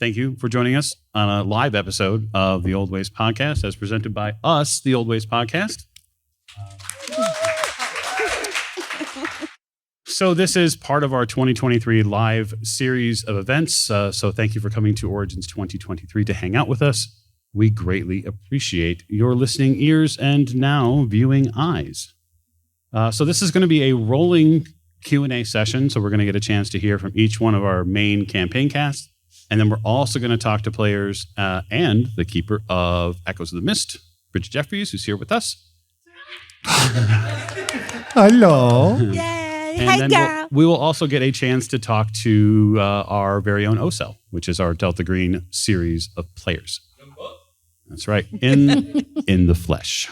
thank you for joining us on a live episode of the Old Ways Podcast as presented by us, the Old Ways Podcast. So this is part of our 2023 live series of events. So thank you for coming to Origins 2023 to hang out with us. We greatly appreciate your listening ears and now viewing eyes. So this is going to be a rolling Q&A session. So we're going to get a chance to hear from each one of our main campaign casts. And then we're also going to talk to players and the keeper of Echoes of the Mist, Bridget Jeffries, who's here with us. Hello. Yay. And Hey, then girl. we will also get a chance to talk to our very own OCEL, which is our deltagreen series of players. That's right, in the flesh.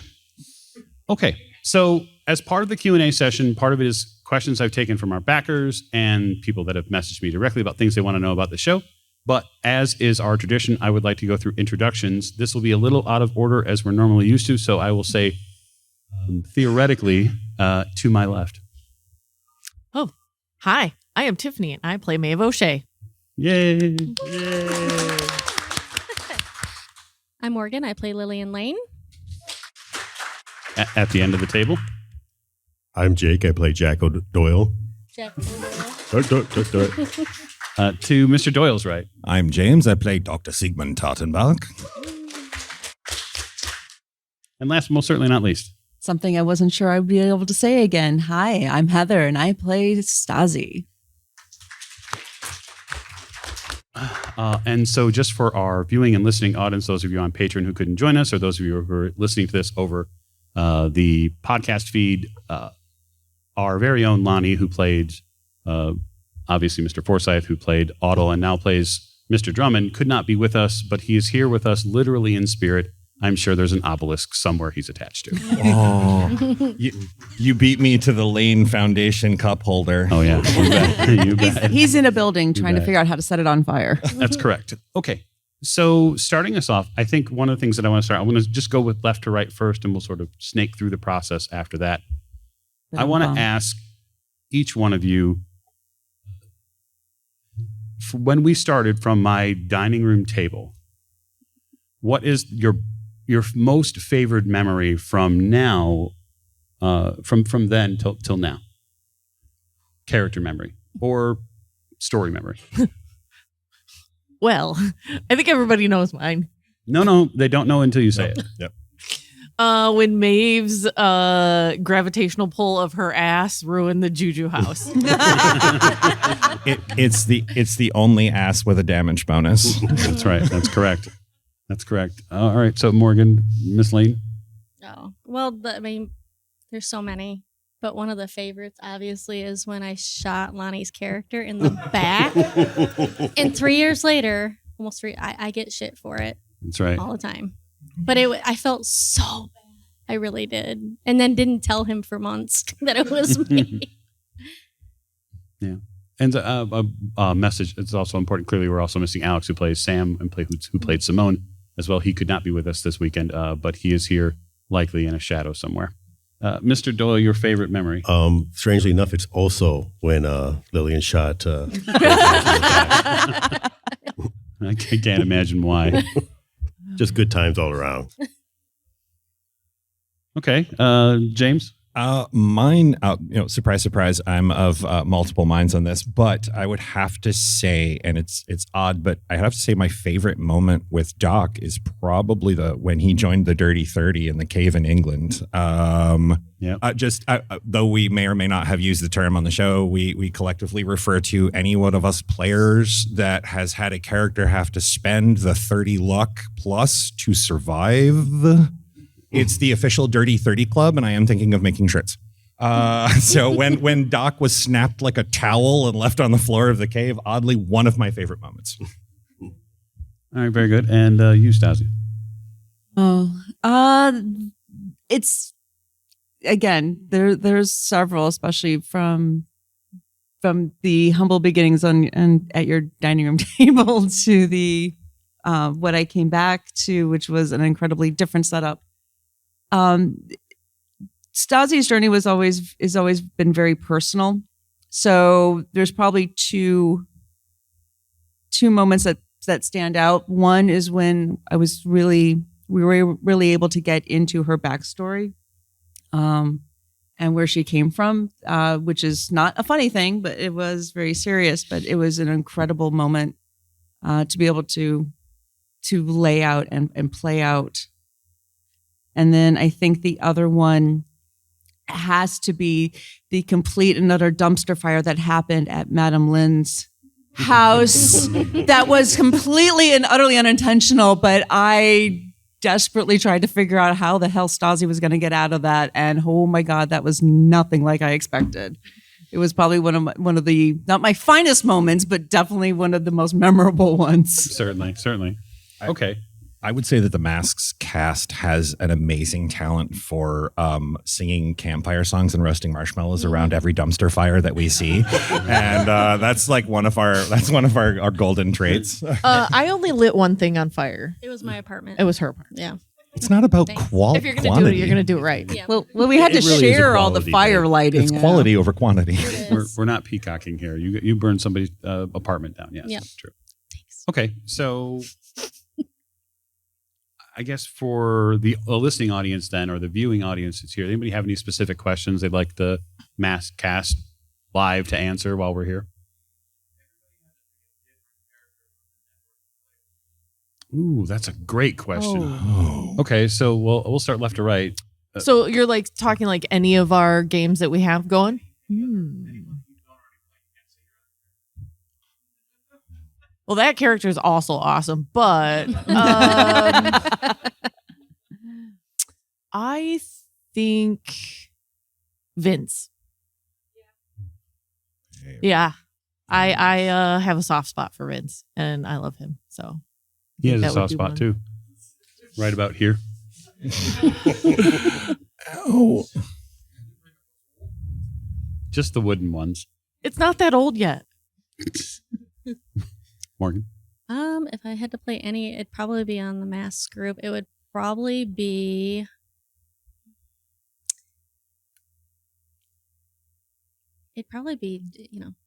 Okay, so as part of the Q&A session, part of it is questions I've taken from our backers and people that have messaged me directly about things they want to know about the show. But as is our tradition, I would like to go through introductions. This will be a little out of order as we're normally used to, so I will say theoretically to my left. Oh, hi. I am Tiffany, and I play Maeve O'Shea. Yay! I'm Morgan. I play Lillian Lane. At the end of the table. I'm Jake. I play Jack Doyle. Jack. To Mr. Doyle's right. I'm James. I play Dr. Sigmund Tartenbach. And last but most certainly not least. Something I wasn't sure I'd be able to say again. Hi, I'm Heather, and I play Stasi. And so just for our viewing and listening audience, those of you on Patreon who couldn't join us, or those of you who are listening to this over the podcast feed, our very own Lonnie, who played, obviously, Mr. Forsyth, who played Audle and now plays Mr. Drummond, could not be with us, but he is here with us literally in spirit. I'm sure there's an obelisk somewhere he's attached to. Oh, you beat me to the Lane Foundation cup holder. Oh, yeah. You bet. You bet. He's in a building trying to bet. figure out how to set it on fire. That's correct. Okay. So starting us off, I think one of the things that I want to start, I want to just go with left to right first, and we'll sort of snake through the process after that. I want to ask each one of you, when we started from my dining room table, what is your most favored memory from now, from then till now? Character memory or story memory? Well, I think everybody knows mine. No, they don't know until you say it. Yep. When Maeve's gravitational pull of her ass ruined the Juju house. It's the only ass with a damage bonus. That's right. That's correct. That's correct. All right. So Morgan, Miss Lane. Oh, well, there's so many, but one of the favorites, obviously, is when I shot Lonnie's character in the back. And 3 years later, almost three, I get shit for it. That's right. All the time. But I felt so bad. I really did. And then didn't tell him for months that it was me. Yeah. And a message, it's also important. Clearly, we're also missing Alex, who plays Sam, and who played Simone as well. He could not be with us this weekend, but he is here, likely in a shadow somewhere. Mr. Doyle, your favorite memory? Strangely enough, it's also when Lillian shot. I can't imagine why. Just good times all around. Okay. James? Mine, surprise, surprise, I'm of multiple minds on this, but I would have to say, and it's odd, but I have to say my favorite moment with Doc is probably when he joined the Dirty 30 in the cave in England. Though we may or may not have used the term on the show, we collectively refer to any one of us players that has had a character have to spend the 30 luck plus to survive. It's the official Dirty 30 Club, and I am thinking of making shirts. So when Doc was snapped like a towel and left on the floor of the cave, oddly, one of my favorite moments. All right, very good. And you, Stasi? It's again there's several, especially from the humble beginnings and at your dining room table to the what I came back to, which was an incredibly different setup. Stasi's journey is always been very personal. So there's probably two moments that that stand out. One is when we were really able to get into her backstory, and where she came from, which is not a funny thing, but it was very serious. But it was an incredible moment to be able to lay out and play out. And then I think the other one has to be the complete and utter dumpster fire that happened at Madame Lynn's house. That was completely and utterly unintentional, but I desperately tried to figure out how the hell Stasi was going to get out of that. And oh my God, that was nothing like I expected. It was probably one of the, not my finest moments, but definitely one of the most memorable ones. Certainly. Okay. I would say that the Masks cast has an amazing talent for singing campfire songs and roasting marshmallows around every dumpster fire that we see, and that's like one of our golden traits. I only lit one thing on fire. It was my apartment. It was her part. Yeah. It's not about quality. If you're going to do it, you're going to do it right. Yeah. Well, we had to It really is a share all the quality fire thing. lighting. It's quality over quantity. We're not peacocking here. You burned somebody's apartment down. Yes, Yeah. that's true. Thanks. Okay, so I guess for the listening audience then, or the viewing audience that's here, anybody have any specific questions they'd like the Mask cast live to answer while we're here? Ooh, that's a great question. Oh. Okay, so we'll start left to right. So you're like talking like any of our games that we have going? Well, that character is also awesome, but I think Vince. Yeah. I have a soft spot for Vince, and I love him. So He has a that would soft be spot one. too. Right about here. Oh. Just the wooden ones. It's not that old yet. Morgan. If I had to play any, it'd probably be on the Masks group. It would probably be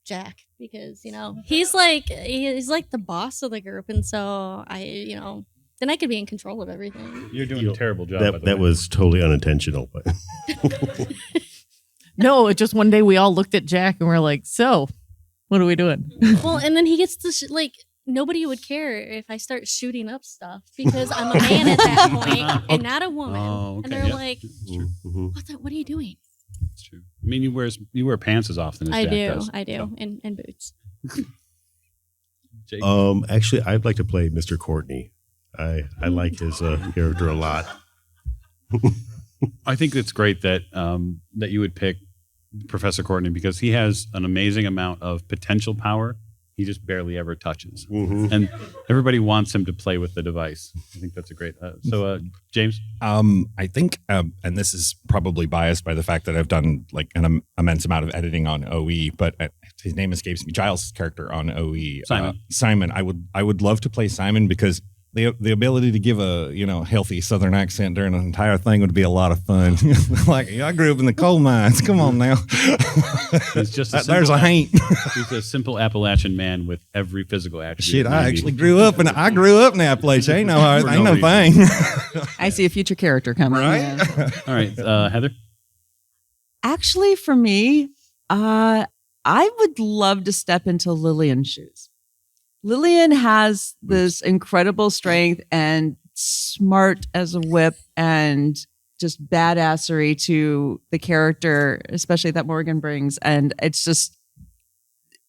Jack, because he's like the boss of the group, and so then I could be in control of everything. You're doing a terrible job. by the That way. was totally unintentional. But No, it just one day we all looked at Jack and we're like, so what are we doing? Well, and then he gets to nobody would care if I start shooting up stuff because I'm a man at that point and not a woman. Oh, okay. And they're Yep. like, Mhm. what are you doing? That's true. I mean, you wear pants as often as I Jack do, does. and boots. Jake? Actually, I'd like to play Mr. Courtney. I like his character a lot. I think it's great that that you would pick Professor Courtney because he has an amazing amount of potential power. He just barely ever touches, and everybody wants him to play with the device. I think that's a great. So, James, I think, and this is probably biased by the fact that I've done like an immense amount of editing on OE, but his name escapes me. Giles' character on OE, Simon. Simon. I would love to play Simon because the ability to give a healthy Southern accent during an entire thing would be a lot of fun. Like I grew up in the coal mines. Come on now. he's just There's a hint. He's a simple Appalachian man with every physical attribute. Shit, of I 90. actually grew up in that place. Ain't no For ain't no no thing. I see a future character coming. Right? Yeah. All right, Heather. Actually, for me, I would love to step into Lillian's shoes. Lillian has this incredible strength and smart as a whip and just badassery to the character, especially that Morgan brings. And it's just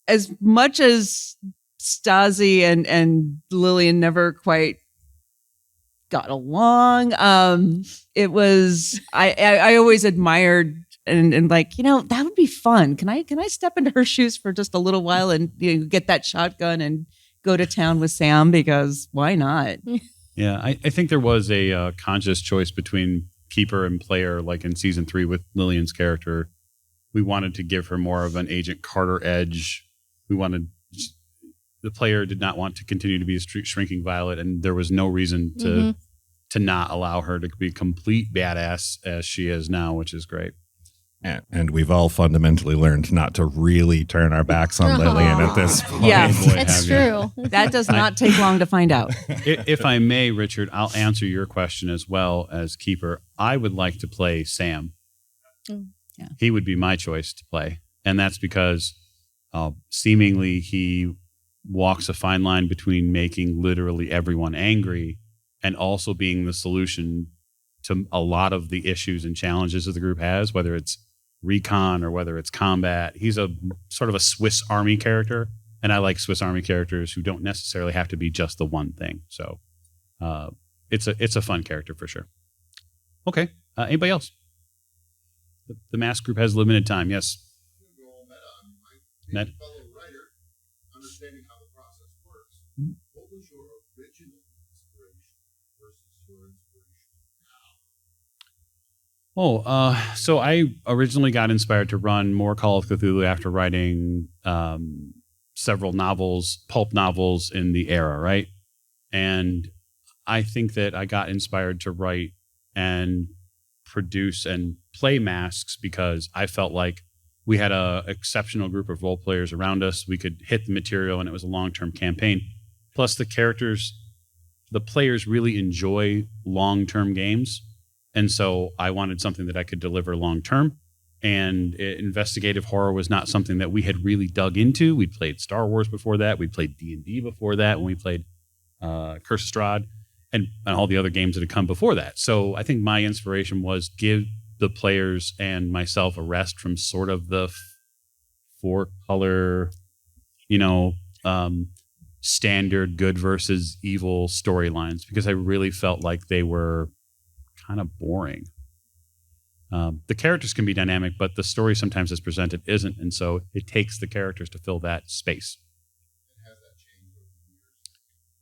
as much as Stasi and Lillian never quite got along. It was I always admired and like, that would be fun. Can I step into her shoes for just a little while and get that shotgun and go to town with Sam, because why not? Yeah, I think there was a conscious choice between keeper and player, like in season 3 with Lillian's character. We wanted to give her more of an Agent Carter edge. The player did not want to continue to be a shrinking Violet, and there was no reason to not allow her to be complete badass as she is now, which is great. And we've all fundamentally learned not to really turn our backs on Lillian at this point. Yeah. Boy, It's have you. true. That does not take long to find out. If I may, Richard, I'll answer your question as well as Keeper. I would like to play Sam. Yeah. He would be my choice to play. And that's because seemingly he walks a fine line between making literally everyone angry and also being the solution to a lot of the issues and challenges that the group has, whether it's recon or whether it's combat. He's a sort of a Swiss Army character, and I like Swiss Army characters who don't necessarily have to be just the one thing. So it's a fun character for sure. Okay, anybody else? The mask group has limited time. Yes. Ned? Understanding how the process works. What was your original inspiration versus your inspiration? So I originally got inspired to run more Call of Cthulhu after writing several novels, pulp novels in the era, right? And I think that I got inspired to write and produce and play masks because I felt like we had an exceptional group of role players around us. We could hit the material, and it was a long-term campaign. Plus, the players really enjoy long-term games. And so I wanted something that I could deliver long-term. And investigative horror was not something that we had really dug into. We'd played Star Wars before that. We'd played D&D before that when we played Curse of Strahd and all the other games that had come before that. So I think my inspiration was give the players and myself a rest from sort of the four-color, standard good versus evil storylines, because I really felt like they were kind of boring. The characters can be dynamic, but the story sometimes as presented isn't, and so it takes the characters to fill that space.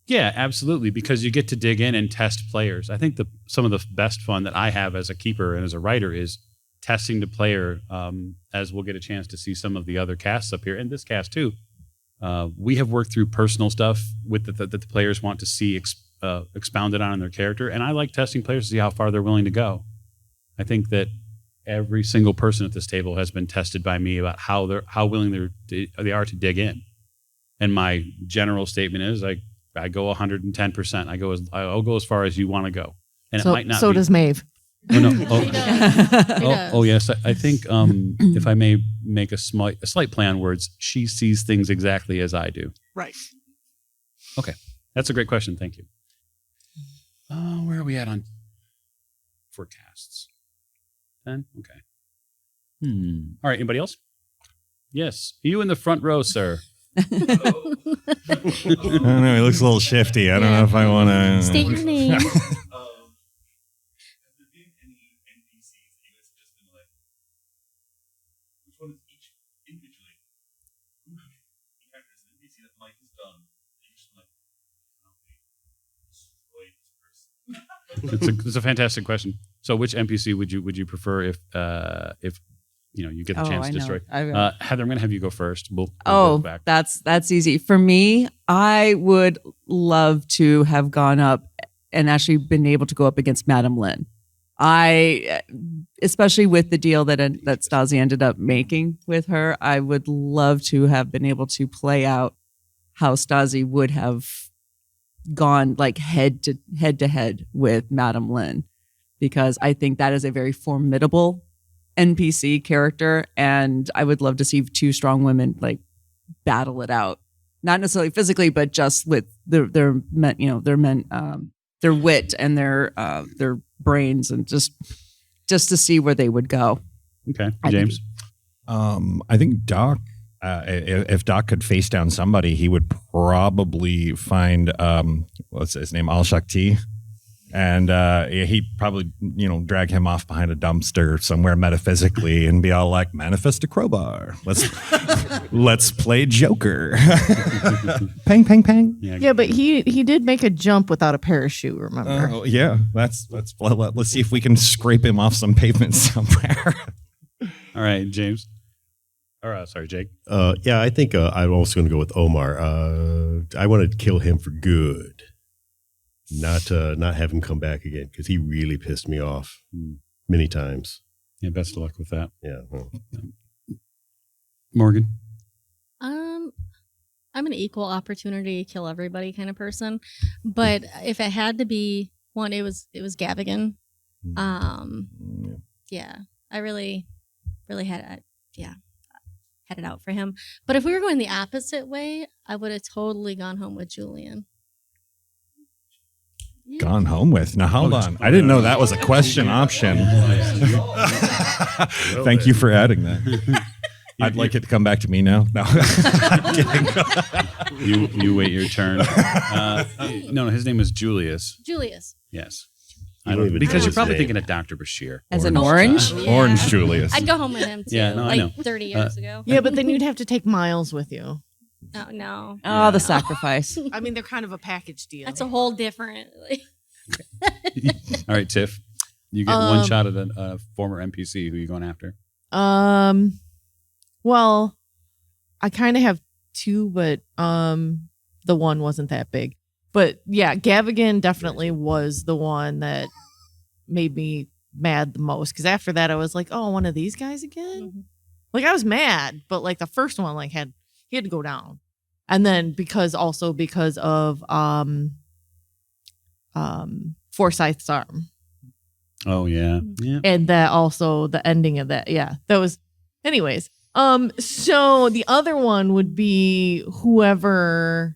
Yeah, absolutely, because you get to dig in and test players. I think some of the best fun that I have as a keeper and as a writer is testing the player, as we'll get a chance to see some of the other casts up here, and this cast too. We have worked through personal stuff with that the players want to see expounded on in their character, and I like testing players to see how far they're willing to go. I think that every single person at this table has been tested by me about how willing they are to dig in. And my general statement is I go 110%. I'll go as far as you want to go, and it might not. So be, does Maeve. Oh, no. He does. Oh, yes. I think if I may make a slight play on words, she sees things exactly as I do. Right. Okay, that's a great question. Thank you. Where are we at on forecasts? 10? Okay. All right. Anybody else? Yes. You in the front row, sir. I don't know. He looks a little shifty. I don't know if I want to. State your name. Have there been any NPCs that you guys have just been like, which one is each individually? Who character is an NPC that Mike has done? And you're just like, oh, destroy this person. It's a fantastic question. So, which NPC would you prefer if you get the chance to destroy? Heather, I'm going to have you go first. We'll work back. That's easy. For me, I would love to have gone up and actually been able to go up against Madame Lynn. Especially with the deal that Stasi ended up making with her, I would love to have been able to play out how Stasi would have gone like head to head with Madame Lynn, because I think that is a very formidable NPC character, and I would love to see two strong women like battle it out, not necessarily physically, but just with their wit and their brains, and just to see where they would go. Okay, James. I think Doc. If Doc could face down somebody, he would probably find what's his name, Al Shakti. And he'd probably, drag him off behind a dumpster somewhere metaphysically and be all like, manifest a crowbar. Let's play Joker. Pang, pang, pang. Yeah, but he did make a jump without a parachute, remember? Yeah, let's see if we can scrape him off some pavement somewhere. All right, James. Sorry, Jake. Yeah, I think I'm also going to go with Omar. I want to kill him for good. Not have him come back again, because he really pissed me off many times. Yeah, best of luck with that. Yeah. Well, Morgan? I'm an equal opportunity kill everybody kind of person, but if it had to be one, it was Gavigan. Yeah, I really had it out for him. But if we were going the opposite way, I would have totally gone home with Julian. Gone home with. Now, hold on. I didn't know that was a question option. Thank you for adding that. I'd like it to come back to me now. No, I'm kidding. You wait your turn. No, his name was Julius. Julius. Yes. You don't even Because know you're his probably name. thinking of Dr. Bashir. As an orange? Yeah. Orange Julius. I'd go home with him too. Yeah, no, I know. 30 years ago. Yeah, but then you'd have to take Miles with you. Oh no, Oh, the sacrifice. I mean, they're kind of a package deal. that's a whole different. All right, Tiff. You get one shot at a former NPC. Who are you going after? Well, I kind of have two, but the one wasn't that big. But yeah, Gavigan definitely was the one that made me mad the most. Because after that, I was like, oh, one of these guys again? Mhm. Like, I was mad, but like the first one, like he had to go down. And then because of Forsyth's arm. Oh yeah, yeah. And that also the ending of that. Yeah, that was. Anyways, so the other one would be whoever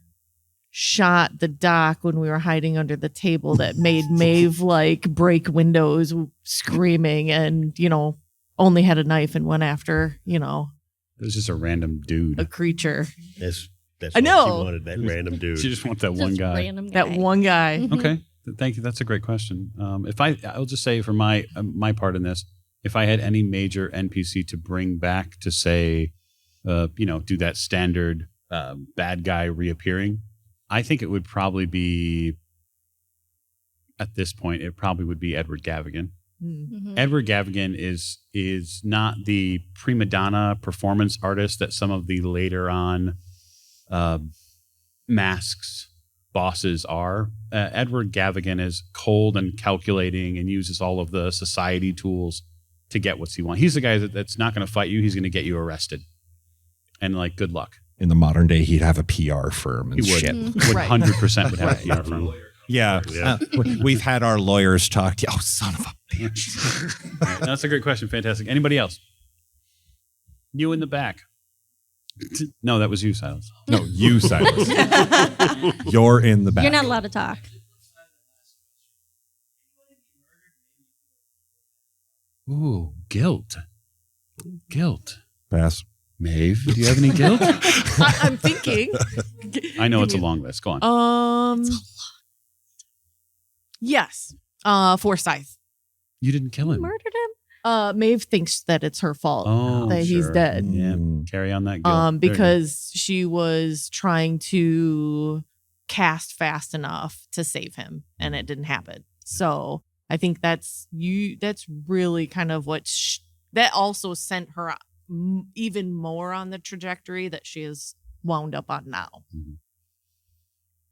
shot the doc when we were hiding under the table that made Maeve like break windows screaming and only had a knife and went after It was just a random dude. a creature. That's I what know. She wanted, that random dude. She just wants that one Just guy. random guy. That one guy. Mhm. Okay, thank you. That's a great question. I'll just say for my part in this, if I had any major NPC to bring back to say, do that standard bad guy reappearing, I think it would probably be, at this point, it probably would be Edward Gavigan. Mm. Mhm. Edward Gavigan is not the prima donna performance artist that some of the later on masks bosses are. Edward Gavigan is cold and calculating and uses all of the society tools to get what he wants. He's the guy that's not going to fight you. He's going to get you arrested. And good luck. In the modern day, he'd have a PR firm and He would. shit. Would Right. 100% would have a PR firm. Yeah. Yeah. We've had our lawyers talk to you. Oh, son of a bitch. All right, that's a great question. Fantastic. Anybody else? You in the back. No, that was you, Silas. No, you, Silas. You're in the back. You're not allowed to talk. Ooh, guilt. Guilt. Pass. Maeve, do you have any guilt? I'm thinking. I know Give it's a me- long list. Go on. Yes. Forsyth. You didn't kill him. Murdered him. Maeve thinks that it's her fault Oh, that he's sure. dead. Yeah, Mm. carry on that guilt. There you go. Because she was trying to cast fast enough to save him, and it didn't happen. So I think that's really kind of what that also sent her even more on the trajectory that she is wound up on now.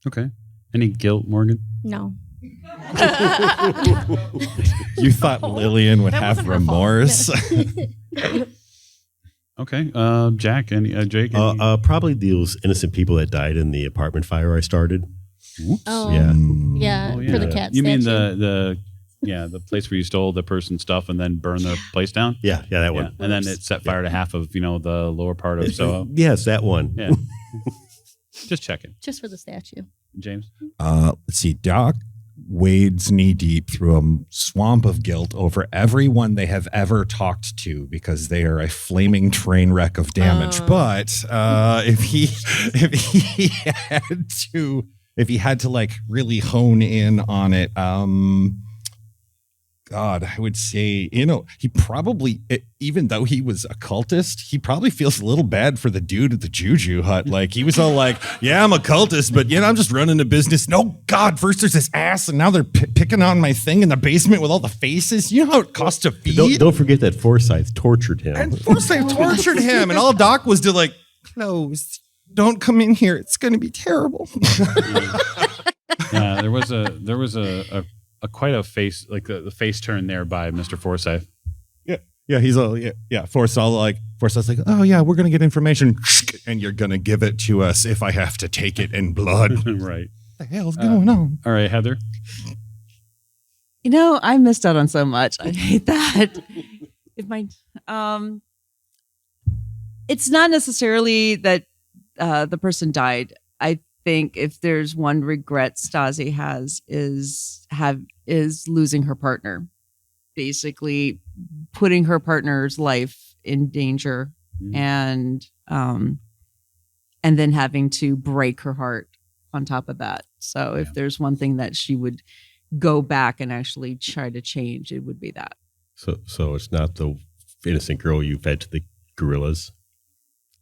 Okay. Any guilt, Morgan? No. You thought Lillian would That have wasn't her fault. remorse? Okay. Jack and Jake. Probably those innocent people that died in the apartment fire I started. Oh. Yeah. Yeah, Oh, yeah. for the cat You mean statue. the place where you stole the person's stuff and then burned the place down? Yeah, that Yeah. one. And then it set fire to half of, the lower part of Soho. Yes, that one. Yeah. Just checking. Just for the statue. James? Let's see. Doc wades knee deep through a swamp of guilt over everyone they have ever talked to because they are a flaming train wreck of damage. But if he had to really hone in on it, God, I would say, he probably, even though he was a cultist, he probably feels a little bad for the dude at the Juju hut. He was all like, yeah, I'm a cultist, but I'm just running a business. No, God, first there's this ass, and now they're picking on my thing in the basement with all the faces. You know how it costs to feed? Don't forget that Forsyth tortured him. And first they tortured him, and all Doc was to close. Don't come in here. It's going to be terrible. Yeah, there was a quite a face, the face turn there by Mr. Forsyth. Yeah. Yeah, he's all Forstall's like, oh yeah, we're gonna get information, and you're gonna give it to us if I have to take it in blood. Right. What the hell's going on? All right, Heather. I missed out on so much. I hate that. It's not necessarily that the person died. I think if there's one regret Stasi has is losing her partner, basically putting her partner's life in danger, and then having to break her heart on top of that. So if there's one thing that she would go back and actually try to change, it would be that. So it's not the innocent girl you fed to the gorillas.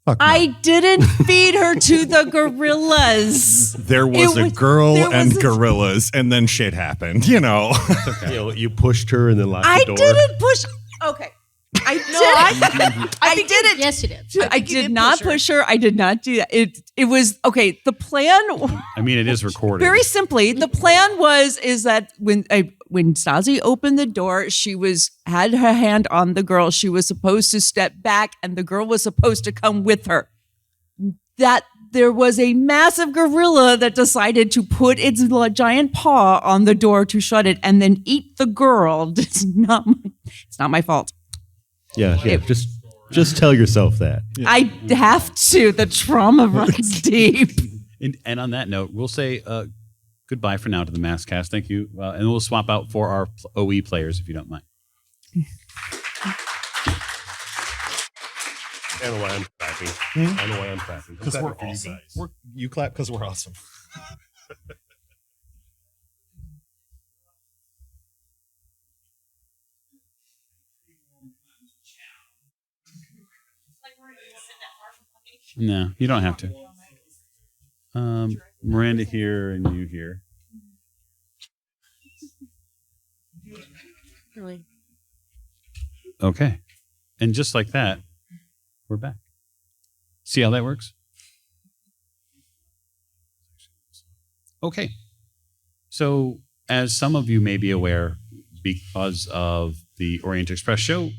Fuck no. I didn't feed her to the gorillas. There was a girl and gorillas, and then shit happened. You know. You pushed her and then locked I the door. didn't push. Okay. I didn't. Yes, you did. I did not push her. I did not do that. It was okay. The plan. I mean, it is recorded. Very simply, the plan is that when Stasi opened the door, she had her hand on the girl. She was supposed to step back, and the girl was supposed to come with her. That there was a massive gorilla that decided to put its giant paw on the door to shut it, and then eat the girl. It's not my fault. Yeah. Just tell yourself that. Yeah. I have to. The trauma runs deep. And on that note, we'll say goodbye for now to the Maskcast. Thank you. And we'll swap out for our OE players, if you don't mind. I don't know why I'm clapping. I don't know why I'm clapping. Because we're awesome. You clap because we're awesome. No, you don't have to. Miranda here and you here. Really? Okay. And just like that, we're back. See how that works? Okay. So, as some of you may be aware, because of the Orient Express show,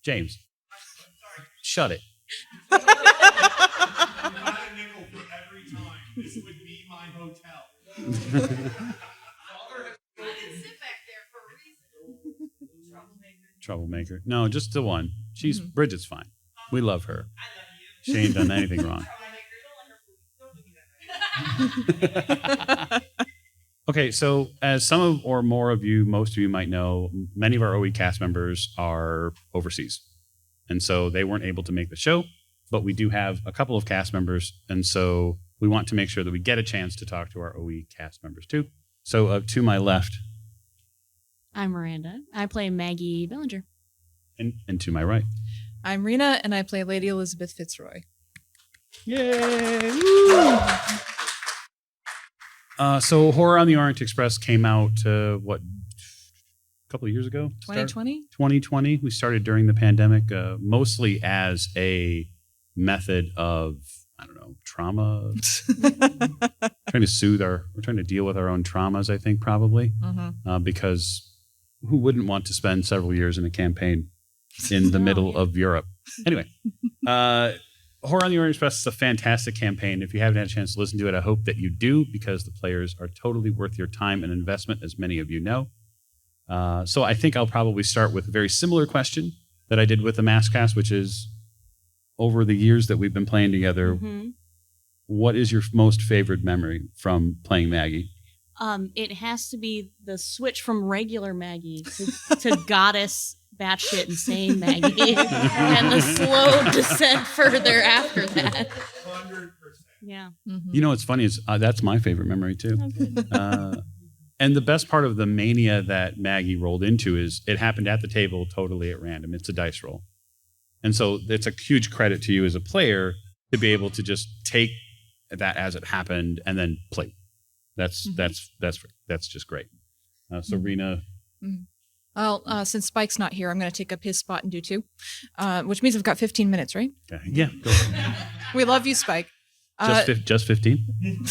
James, shut it. Not a nickel for every time. This would be my hotel. Troublemaker. No, just the one. Bridget's fine. We love her. She ain't done anything wrong. Okay, so as some of or more of you, most of you might know, many of our OE cast members are overseas. And so they weren't able to make the show, but we do have a couple of cast members. And so we want to make sure that we get a chance to talk to our OE cast members too. So to my left. I'm Miranda. I play Maggie Bellinger. And to my right. I'm Rena, and I play Lady Elizabeth Fitzroy. Yay! So Horror on the Orient Express came out, a couple of years ago? 2020? 2020. We started during the pandemic, mostly as a method of, I don't know, trauma. Trying to deal with our own traumas, I think, probably. Mm-hmm. Because who wouldn't want to spend several years in a campaign in the middle of Europe? Anyway, Horror on the Orient Express is a fantastic campaign. If you haven't had a chance to listen to it, I hope that you do, because the players are totally worth your time and investment, as many of you know. So I think I'll probably start with a very similar question that I did with the Maskcast, which is, over the years that we've been playing together, what is your most favorite memory from playing Maggie? It has to be the switch from regular Maggie to goddess batshit insane Maggie, and the slow descent further after that. 100%. Yeah. Mm-hmm. You know what's funny is that's my favorite memory too. And the best part of the mania that Maggie rolled into is it happened at the table totally at random. It's a dice roll. And so it's a huge credit to you as a player to be able to just take that as it happened and then play. That's just great. So Rena. Well, since Spike's not here, I'm going to take up his spot and do two, which means I've got 15 minutes, right? Yeah, go ahead. We love you, Spike. Just 15?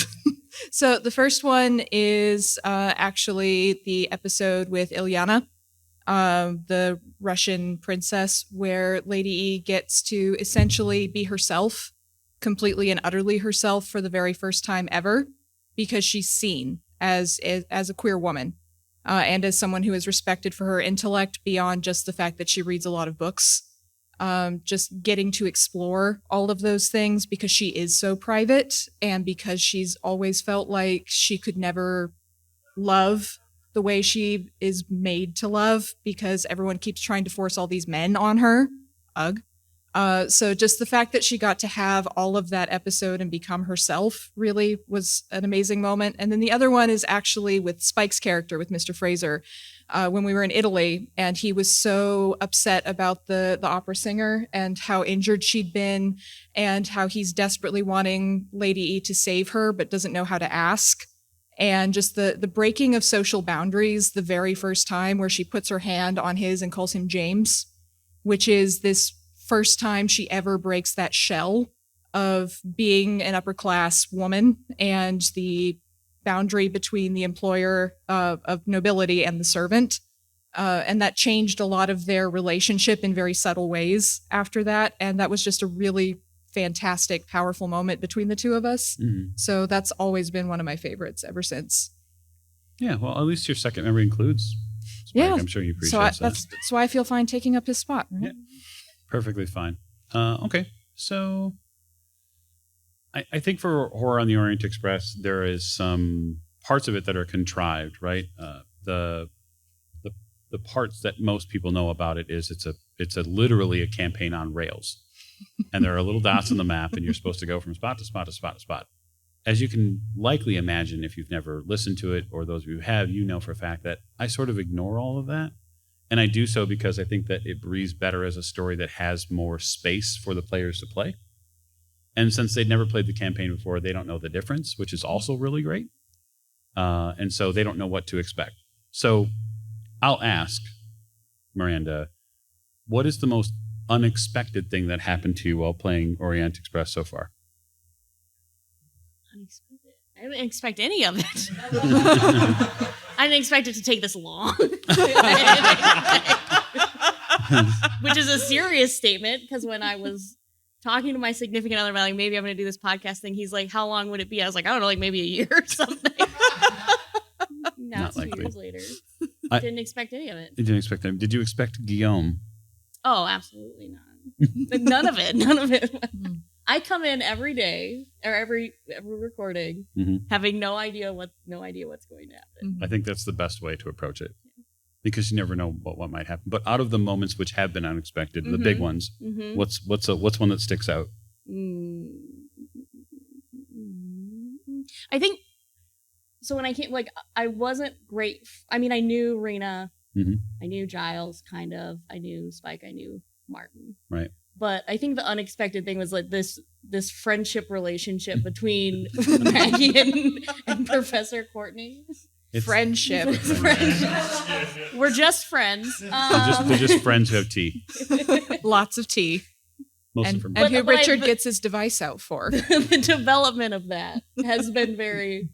So the first one is actually the episode with Ilyana. the Russian princess, where Lady E gets to essentially be herself, completely and utterly herself for the very first time ever, because she's seen as a queer woman, and as someone who is respected for her intellect beyond just the fact that she reads a lot of books. Just getting to explore all of those things because she is so private, and because she's always felt like she could never love the way she is made to love because everyone keeps trying to force all these men on her. Ugh. So just the fact that she got to have all of that episode and become herself really was an amazing moment. And then the other one is actually with Spike's character, with Mr. Fraser, when we were in Italy, and he was so upset about the opera singer and how injured she'd been, and how he's desperately wanting Lady E to save her but doesn't know how to ask. And just the breaking of social boundaries the very first time, where she puts her hand on his and calls him James, which is this first time she ever breaks that shell of being an upper class woman and the boundary between the employer of nobility and the servant. And that changed a lot of their relationship in very subtle ways after that. And that was just a really fantastic, powerful moment between the two of us. Mm-hmm. So that's always been one of my favorites ever since. Yeah, well, at least your second memory includes Spike. Yeah. I'm sure you appreciate So that. that's why I feel fine taking up his spot. Right? Yeah. Perfectly fine. Okay, so I think for Horror on the Orient Express, there is some parts of it that are contrived, right? The parts that most people know about it is it's literally a campaign on rails, and there are little dots on the map, and you're supposed to go from spot to spot to spot to spot. As you can likely imagine, if you've never listened to it, or those of you who have, you know for a fact that I sort of ignore all of that. And I do so because I think that it breathes better as a story that has more space for the players to play. And since they'd never played the campaign before, they don't know the difference, which is also really great. And so they don't know what to expect. So I'll ask, Miranda, what is the most unexpected thing that happened to you while playing Orient Express so far? Unexpected. I didn't expect any of it. I didn't expect it to take this long. Which is a serious statement, because when I was talking to my significant other about like, maybe I'm going to do this podcast thing, he's like, how long would it be? I was like, I don't know, like maybe a year or something. Now Not it's 2 likely. years later. I Didn't expect any of it. You didn't expect that. Did you expect Guillaume? Oh, absolutely not. None of it. None of it. I come in every day or every recording having no idea what's going to happen. I think that's the best way to approach it, because you never know what might happen. But out of the moments which have been unexpected, the big ones, what's one that sticks out? I think so. When I came, like, I wasn't great. I mean, I knew Rena, I knew Giles, kind of. I knew Spike. I knew Martin. Right. But I think the unexpected thing was like this friendship relationship between Maggie and Professor Courtney. Friendship. We're just friends. They're just friends who have tea. Lots of tea. Mostly from And who Richard gets his device out for. The development of that has been very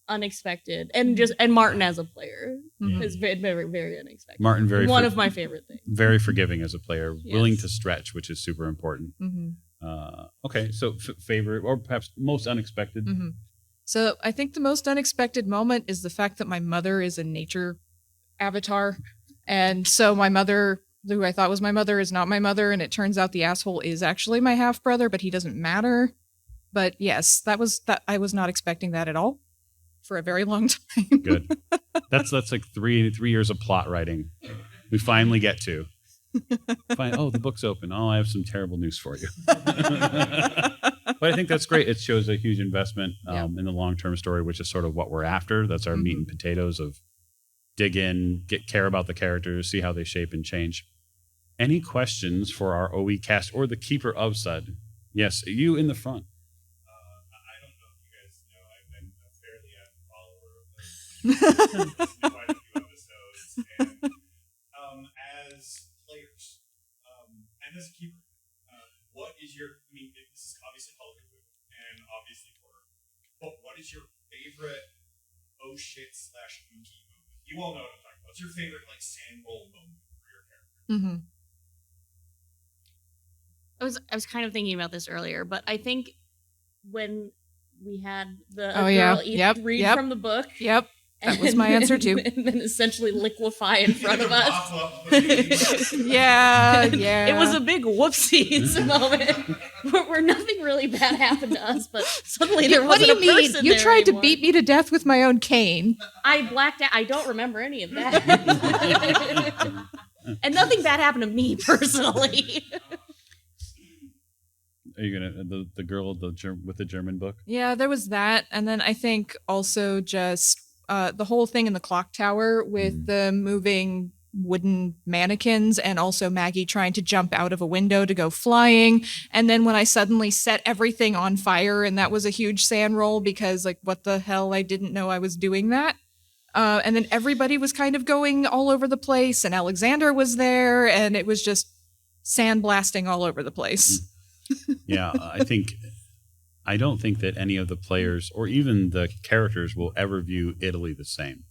unexpected, and Martin as a player has been very, very unexpected. Martin, one of my favorite things. Very forgiving as a player, Yes. willing to stretch, which is super important. Okay, so favorite or perhaps most unexpected. So I think the most unexpected moment is the fact that my mother is a nature avatar, and so my mother, who I thought was my mother, is not my mother, and it turns out the asshole is actually my half brother, but he doesn't matter. But yes, that I was not expecting that at all. For a very long time. Good. That's like three years of plot writing. We finally get to. Oh, the book's open. Oh, I have some terrible news for you. But I think that's great. It shows a huge investment in the long-term story, which is sort of what we're after. That's our meat and potatoes of dig in, care about the characters, see how they shape and change. Any questions for our OE cast or the Keeper of Sud? Yes, you in the front. Quite a few episodes, and as players, and as a keeper, what is your? I mean, this is obviously Call of Cthulhu and obviously horror, but what is your favorite oh shit / spooky moment? You all know what I'm talking about. What's your favorite like sand roll moment? Mm-hmm. I was kind of thinking about this earlier, but I think when we had the Oh, girl yeah. each read Yep. from the book, Yep. That was my answer, too. and then essentially liquefy in front of us. Yeah, And yeah. It was a big whoopsies moment where nothing really bad happened to us, but suddenly there What do wasn't you a mean? person You there tried anymore. to beat me to death with my own cane. I blacked out. I don't remember any of that. And nothing bad happened to me personally. Are you gonna the girl with the German book? Yeah, there was that. And then I think also just the whole thing in the clock tower with the moving wooden mannequins and also Maggie trying to jump out of a window to go flying. And then when I suddenly set everything on fire, and that was a huge sand roll because, like, what the hell? I didn't know I was doing that. And then everybody was kind of going all over the place, and Alexander was there, and it was just sandblasting all over the place. Yeah, I don't think that any of the players or even the characters will ever view Italy the same.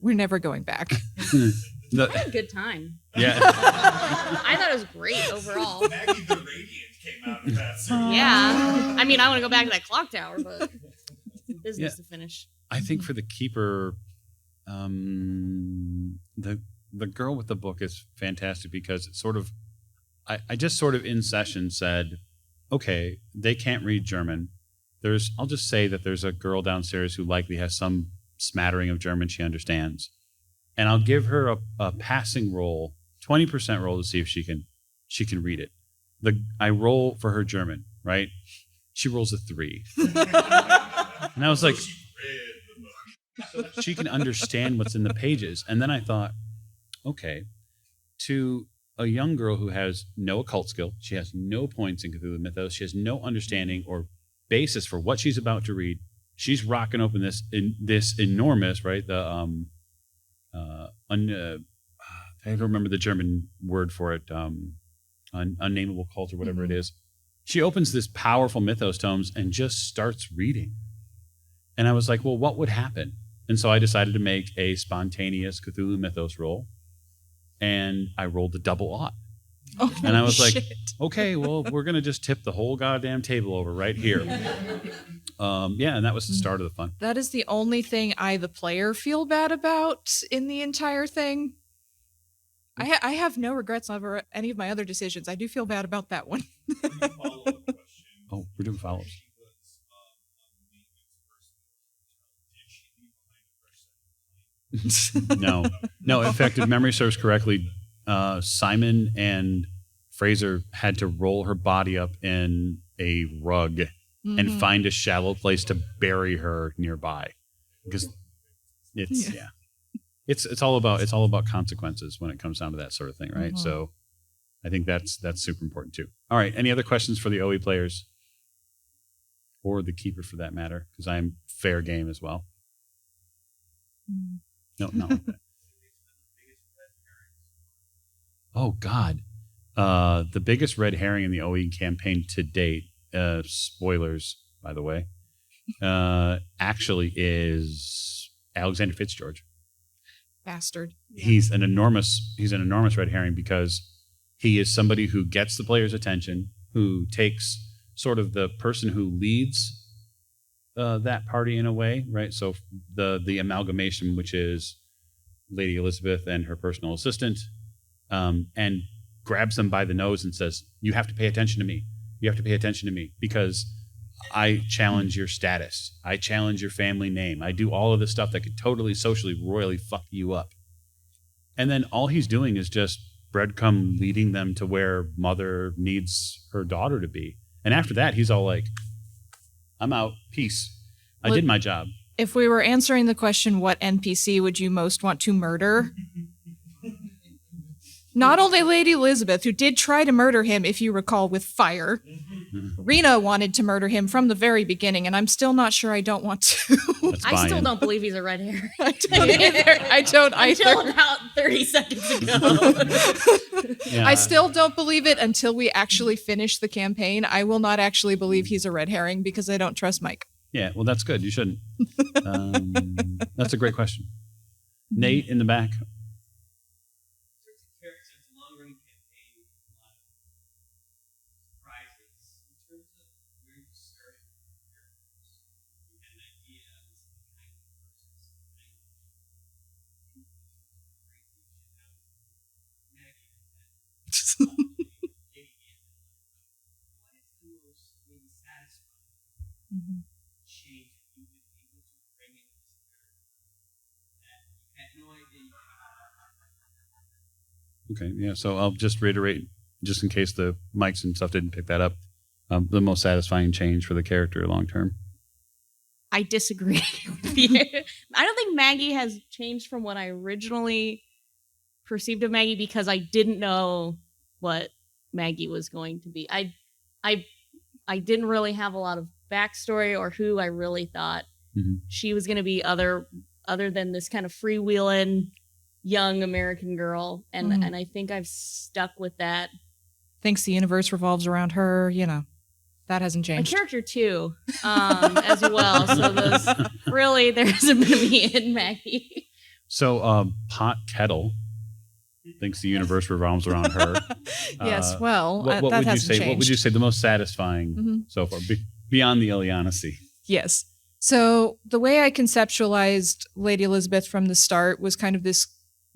We're never going back. I had a good time. Yeah. I thought it was great overall. Maggie the Radiant came out of that series. Yeah. I mean, I want to go back to that clock tower, but business to finish. I think for the keeper, the girl with the book is fantastic because it sort of, I just sort of in session said, okay, they can't read German. I'll just say that there's a girl downstairs who likely has some smattering of German she understands. And I'll give her a passing roll, 20% roll to see if she can read it. I roll for her German, right? She rolls a 3. And I was like, she can understand what's in the pages. And then I thought, okay, to a young girl who has no occult skill, she has no points in Cthulhu Mythos, she has no understanding or basis for what she's about to read. She's rocking open this enormous, right? I don't remember the German word for it, unnameable cult or whatever it is. She opens this powerful mythos tomes and just starts reading. And I was like, well, what would happen? And so I decided to make a spontaneous Cthulhu Mythos roll. And I rolled a double aught. Oh, and I was shit. like, okay, well, we're going to just tip the whole goddamn table over right here. Yeah, and that was the start of the fun. That is the only thing I, the player, feel bad about in the entire thing. I have no regrets over any of my other decisions. I do feel bad about that one. Oh, we're doing follow-ups. No. In fact, if memory serves correctly, Simon and Fraser had to roll her body up in a rug and find a shallow place to bury her nearby, because it's all about consequences when it comes down to that sort of thing, right? So I think that's super important too. All right, any other questions for the OE players or the keeper for that matter? Because I'm fair game as well. No, not like that. Oh God, the biggest red herring in the OE campaign to date. Spoilers, by the way, actually is Alexander Fitzgeorge. Bastard. He's an enormous red herring because he is somebody who gets the player's attention, who takes sort of the person who leads that party in a way, right? So the amalgamation, which is Lady Elizabeth and her personal assistant, and grabs them by the nose and says, "You have to pay attention to me. You have to pay attention to me because I challenge your status. I challenge your family name. I do all of this stuff that could totally, socially, royally fuck you up." And then all he's doing is just breadcrumb leading them to where mother needs her daughter to be. And after that, he's all like, "I'm out. Peace. I did my job." If we were answering the question, what NPC would you most want to murder? Not only Lady Elizabeth, who did try to murder him, if you recall, with fire. Rena wanted to murder him from the very beginning, and I'm still not sure I don't want to. I still don't believe he's a red herring. I don't either. I don't either. Until about 30 seconds ago. Yeah. I still don't believe it until we actually finish the campaign. I will not actually believe he's a red herring because I don't trust Mike. Yeah, well, that's good. You shouldn't. That's a great question. Nate in the back. character, so it's a long-running campaign with a lot of surprises. In terms of where you started with your characters, you had an idea of this kind of versus kind of crazy shit out of Maggie and that. What is the most maybe satisfying change that you've been able to bring into this character that you had no idea you could? Okay, yeah. So I'll just reiterate, just in case the mics and stuff didn't pick that up, the most satisfying change for the character long term. I disagree with you. I don't think Maggie has changed from what I originally perceived of Maggie because I didn't know what Maggie was going to be. I didn't really have a lot of backstory or who I really thought she was going to be other than this kind of freewheeling young American girl. And I think I've stuck with that. Thinks the universe revolves around her, you know. That hasn't My changed. character too, as well. So there hasn't been me in Maggie. So Pot Kettle thinks the universe revolves around her. Yes, well, what that would you hasn't say? changed. What would you say the most satisfying so far, beyond the Ileanacy? Yes. So the way I conceptualized Lady Elizabeth from the start was kind of this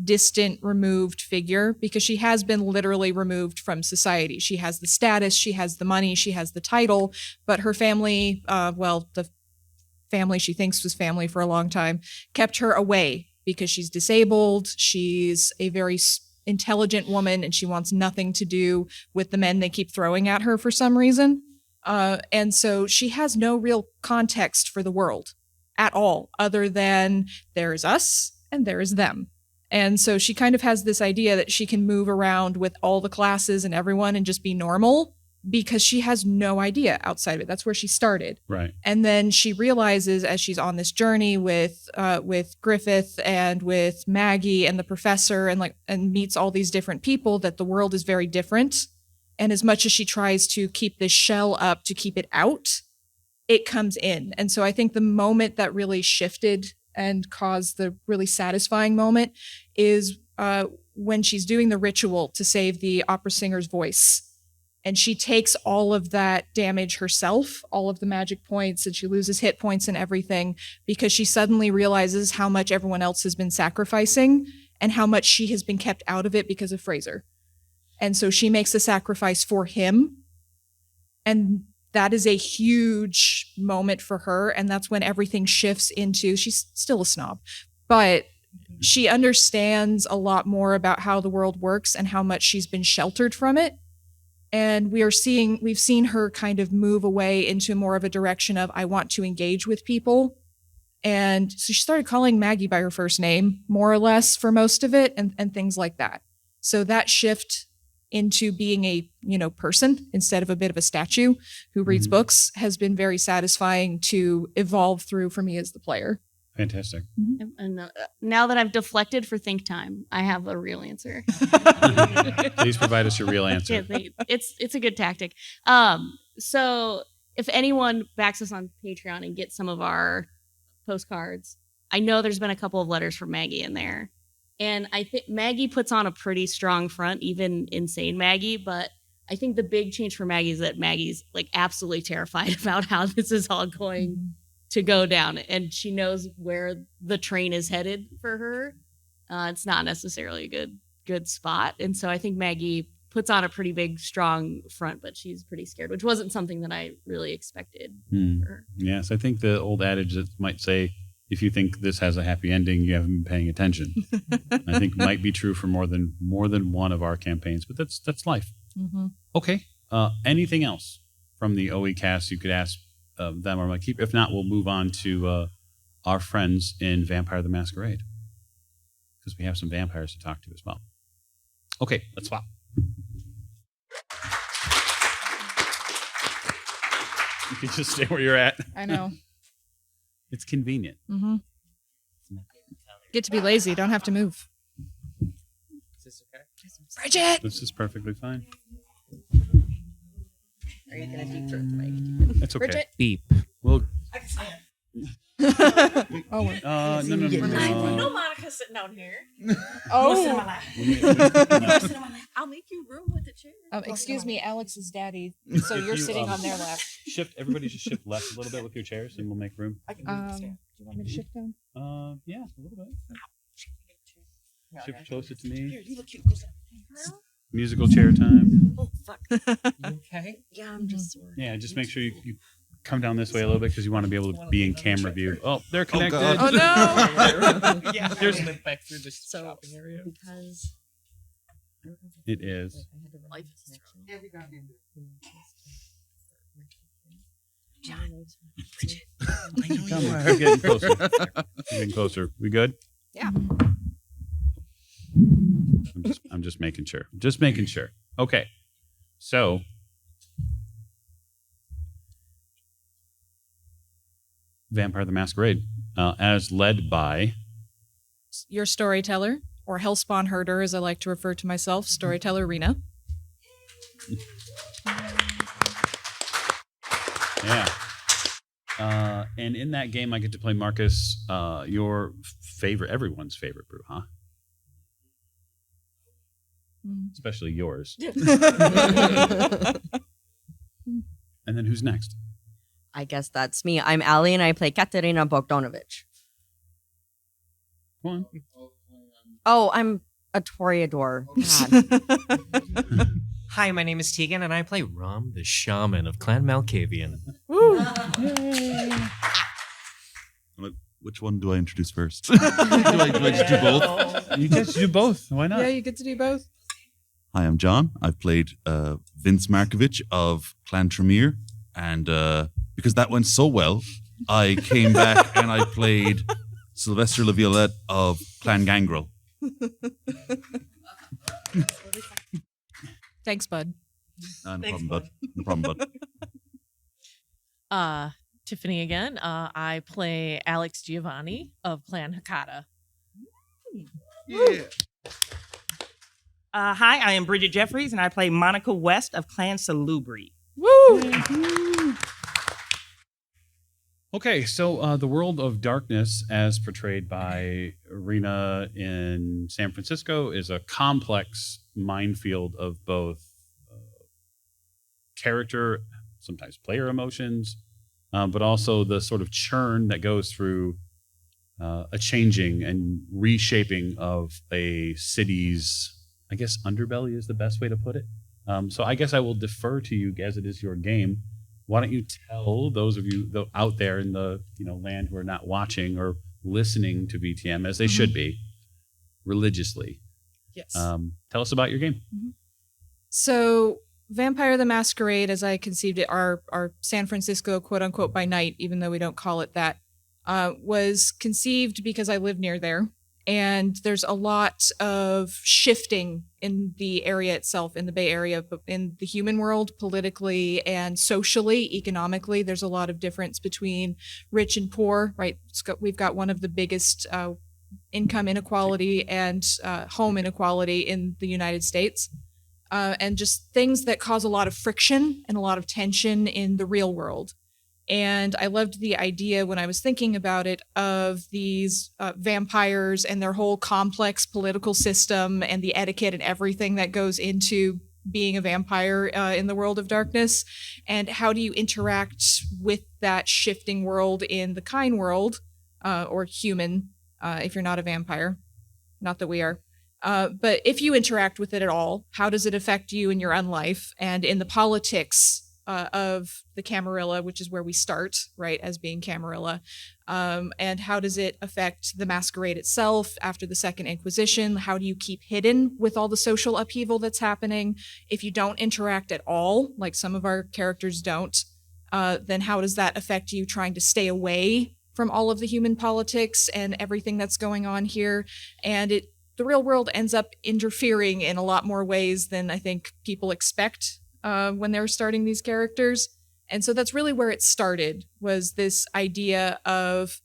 distant, removed figure because she has been literally removed from society. She has the status, she has the money, she has the title, but her family, the family she thinks was family for a long time, kept her away because she's disabled, she's a very intelligent woman, and she wants nothing to do with the men they keep throwing at her for some reason. And so she has no real context for the world at all, other than there is us and there is them. And so she kind of has this idea that she can move around with all the classes and everyone and just be normal because she has no idea outside of it. That's where she started. Right. And then she realizes as she's on this journey with Griffith and with Maggie and the professor and meets all these different people that the world is very different. And as much as she tries to keep this shell up to keep it out, it comes in. And so I think the moment that really shifted and caused the really satisfying moment is when she's doing the ritual to save the opera singer's voice. And she takes all of that damage herself, all of the magic points, and she loses hit points and everything because she suddenly realizes how much everyone else has been sacrificing and how much she has been kept out of it because of Fraser. And so she makes a sacrifice for him. And that is a huge moment for her. And that's when everything shifts into, she's still a snob, but she understands a lot more about how the world works and how much she's been sheltered from it. And we've seen her kind of move away into more of a direction of, I want to engage with people. And so she started calling Maggie by her first name, more or less, for most of it, and things like that. So that shift into being a person instead of a bit of a statue who reads books has been very satisfying to evolve through for me as the player. Fantastic. And now that I've deflected for think time, I have a real answer. Please provide us your real answer. Yeah, it's a good tactic. So if anyone backs us on Patreon and gets some of our postcards, I know there's been a couple of letters from Maggie in there. And I think Maggie puts on a pretty strong front, even insane Maggie. But I think the big change for Maggie is that Maggie's absolutely terrified about how this is all going to go down. And she knows where the train is headed for her. It's not necessarily a good spot. And so I think Maggie puts on a pretty big, strong front, but she's pretty scared, which wasn't something that I really expected for her. Yes, I think the old adage that might say, if you think this has a happy ending, you haven't been paying attention. I think might be true for more than one of our campaigns, but that's life. Mm-hmm. Okay. Anything else from the OE cast you could ask them or my keep? If not, we'll move on to our friends in Vampire the Masquerade, because we have some vampires to talk to as well. Okay, let's swap. You can just stay where you're at. I know. It's convenient. Mm-hmm. Get to be lazy. Don't have to move. Is this okay? Bridget! This is perfectly fine. Are you going to deep throat the mic? It's okay. Bridget? Beep. Well, I can stand. Oh, No. I know Monica's sitting down here. oh. Sit in my lap. Sit in my lap. I'll make you room with the chair. Excuse me, Alex's daddy. So If you're you, sitting on their lap. Everybody just shift left a little bit with your chairs, and we'll make room. Do you want me to shift down? Yeah, a little bit. Shift closer to me. Here, you look cute. Go sit. Musical chair time. Oh, fuck. Okay. Yeah, I'm just sore. Yeah, just make sure you come down this way a little bit because you want to be able to be in camera view. Oh, they're connected. Oh, no. Yeah, There's- went back through the So, shopping area. because It is. life is We're getting closer. Getting closer. We good? Yeah. I'm just making sure. Just making sure. Okay. So Vampire the Masquerade, as led by Your storyteller, or Hellspawn Herder, as I like to refer to myself, storyteller Rena. Yeah. And in that game, I get to play Marcus, your favorite, everyone's favorite brew, huh? Especially yours. And then who's next? I guess that's me. I'm Allie, and I play Katerina Bogdanovich. Go on. Oh, I'm a Toreador. God. Hi, my name is Tegan, and I play Rom, the shaman of Clan Malkavian. Which one do I introduce first? do I just do both? You get to do both. Why not? Yeah, you get to do both. Hi, I'm John. I've played Vince Markovich of Clan Tremere, and because that went so well, I came back and I played Sylvester LaViolette of Clan Gangrel. Thanks, bud. No problem, bud. No problem, bud. Tiffany again. I play Alex Giovanni of Clan Hakata. Yeah. Hi, I am Bridget Jeffries, and I play Monica West of Clan Salubri. Woo! Okay, so the world of darkness, as portrayed by Rena in San Francisco, is a complex minefield of both character, sometimes player emotions, but also the sort of churn that goes through a changing and reshaping of a city's, I guess, underbelly is the best way to put it. So I guess I will defer to you, as it is your game. Why don't you tell those of you out there in the land who are not watching or listening to VTM, as they should be, religiously. Yes. Tell us about your game. So, Vampire the Masquerade, as I conceived it, our San Francisco quote-unquote by night, even though we don't call it that, was conceived because I live near there. And there's a lot of shifting in the area itself, in the Bay Area, but in the human world, politically and socially, economically. There's a lot of difference between rich and poor, right? We've got one of the biggest income inequality and home inequality in the United States. And just things that cause a lot of friction and a lot of tension in the real world. And I loved the idea when I was thinking about it of these vampires and their whole complex political system and the etiquette and everything that goes into being a vampire in the world of darkness. And how do you interact with that shifting world in the kind world, or human, if you're not a vampire? Not that we are. But if you interact with it at all, how does it affect you in your own life and in the politics of the Camarilla, which is where we start, right, as being Camarilla? And how does it affect the Masquerade itself after the Second Inquisition? How do you keep hidden with all the social upheaval that's happening? If you don't interact at all, like some of our characters don't, then how does that affect you trying to stay away from all of the human politics and everything that's going on here? And the real world ends up interfering in a lot more ways than I think people expect when they're starting these characters. And so that's really where it started, was this idea of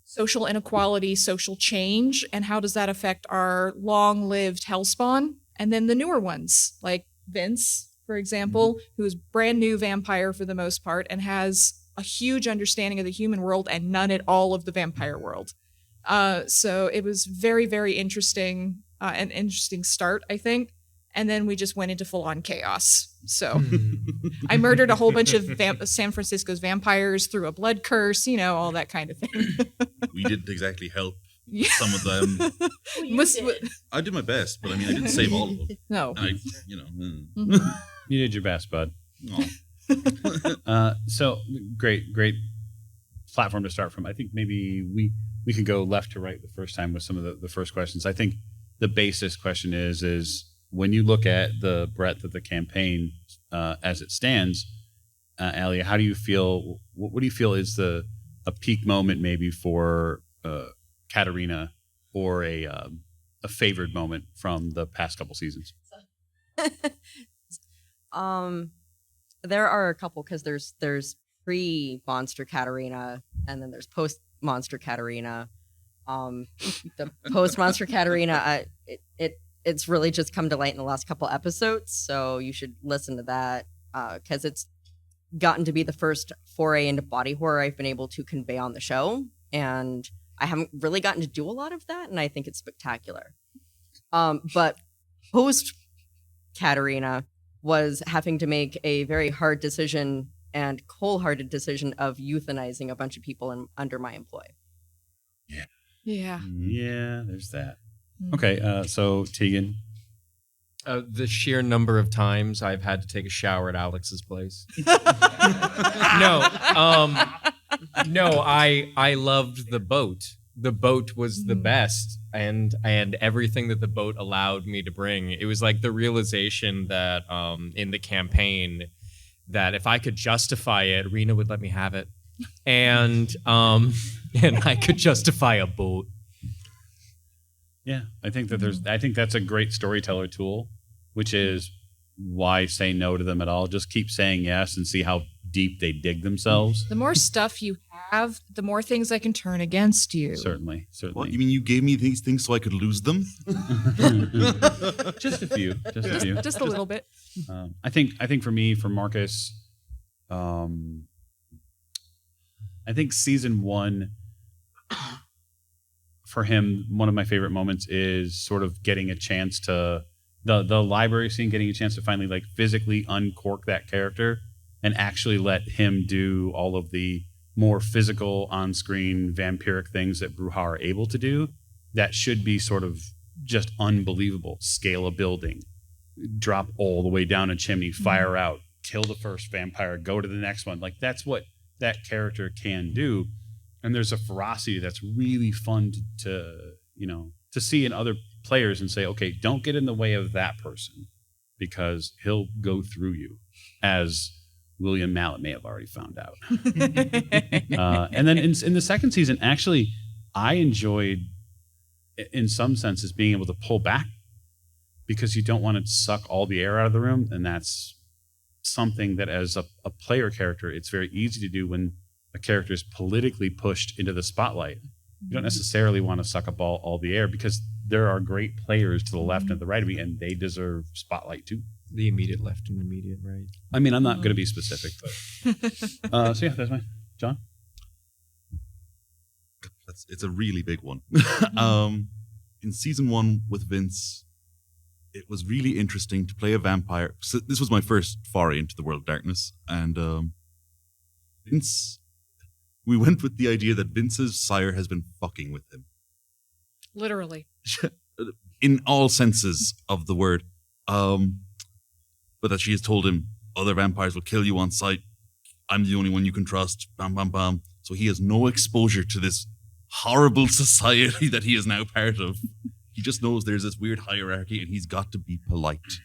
social inequality, social change, and how does that affect our long-lived Hellspawn, and then the newer ones, like Vince, for example, who's brand new vampire for the most part and has a huge understanding of the human world and none at all of the vampire world. So it was very, very interesting, an interesting start, I think. And then we just went into full-on chaos. So I murdered a whole bunch of San Francisco's vampires through a blood curse, all that kind of thing. We didn't exactly help some of them. I did my best, but I didn't save all of them. No. You did your best, bud. So great platform to start from. I think maybe we can go left to right the first time with some of the first questions. I think the basis question is when you look at the breadth of the campaign as it stands, Alia, how do you feel? What do you feel is a peak moment maybe for Katarina, or a favored moment from the past couple seasons? There are a couple, because there's pre-monster Katarina and then there's post-monster Katarina. The post-monster Katarina, it's really just come to light in the last couple episodes, so you should listen to that, because it's gotten to be the first foray into body horror I've been able to convey on the show, and I haven't really gotten to do a lot of that, and I think it's spectacular. But post-Katarina was having to make a very hard decision and cold-hearted decision of euthanizing a bunch of people under my employ. Yeah, there's that. Okay, so Tegan. The sheer number of times I've had to take a shower at Alex's place. No, I loved the boat. The boat was the best, and everything that the boat allowed me to bring. It was like the realization that in the campaign that if I could justify it, Rena would let me have it, and I could justify a boat. Yeah, I think that's a great storyteller tool, which is why say no to them at all? Just keep saying yes and see how deep they dig themselves. The more stuff you have, the more things I can turn against you. Certainly. What, you mean you gave me these things so I could lose them? Just a few. Just a little bit. I think for me, for Marcus, I think season 1, for him, one of my favorite moments is sort of getting a chance to the library scene, getting a chance to finally like physically uncork that character and actually let him do all of the more physical on-screen vampiric things that Bruja are able to do. That should be sort of just unbelievable. Scale a building, drop all the way down a chimney, fire out, kill the first vampire, go to the next one. Like that's what that character can do. And there's a ferocity that's really fun to see in other players and say, okay, don't get in the way of that person because he'll go through you, as William Mallet may have already found out. And then in the second season, actually, I enjoyed, in some senses, being able to pull back because you don't want to suck all the air out of the room. And that's something that as a player character, it's very easy to do when a character is politically pushed into the spotlight. You don't necessarily want to suck up all the air because there are great players to the left and the right of me, and they deserve spotlight too. The immediate left and immediate right. I mean, I'm not going to be specific, but so yeah, that's mine. John? It's a really big one. In season 1 with Vince, it was really interesting to play a vampire. So this was my first foray into the world of darkness, and Vince. We went with the idea that Vince's sire has been fucking with him. Literally. In all senses of the word. But that she has told him, other vampires will kill you on sight. I'm the only one you can trust. Bam, bam, bam. So he has no exposure to this horrible society that he is now part of. He just knows there's this weird hierarchy and he's got to be polite.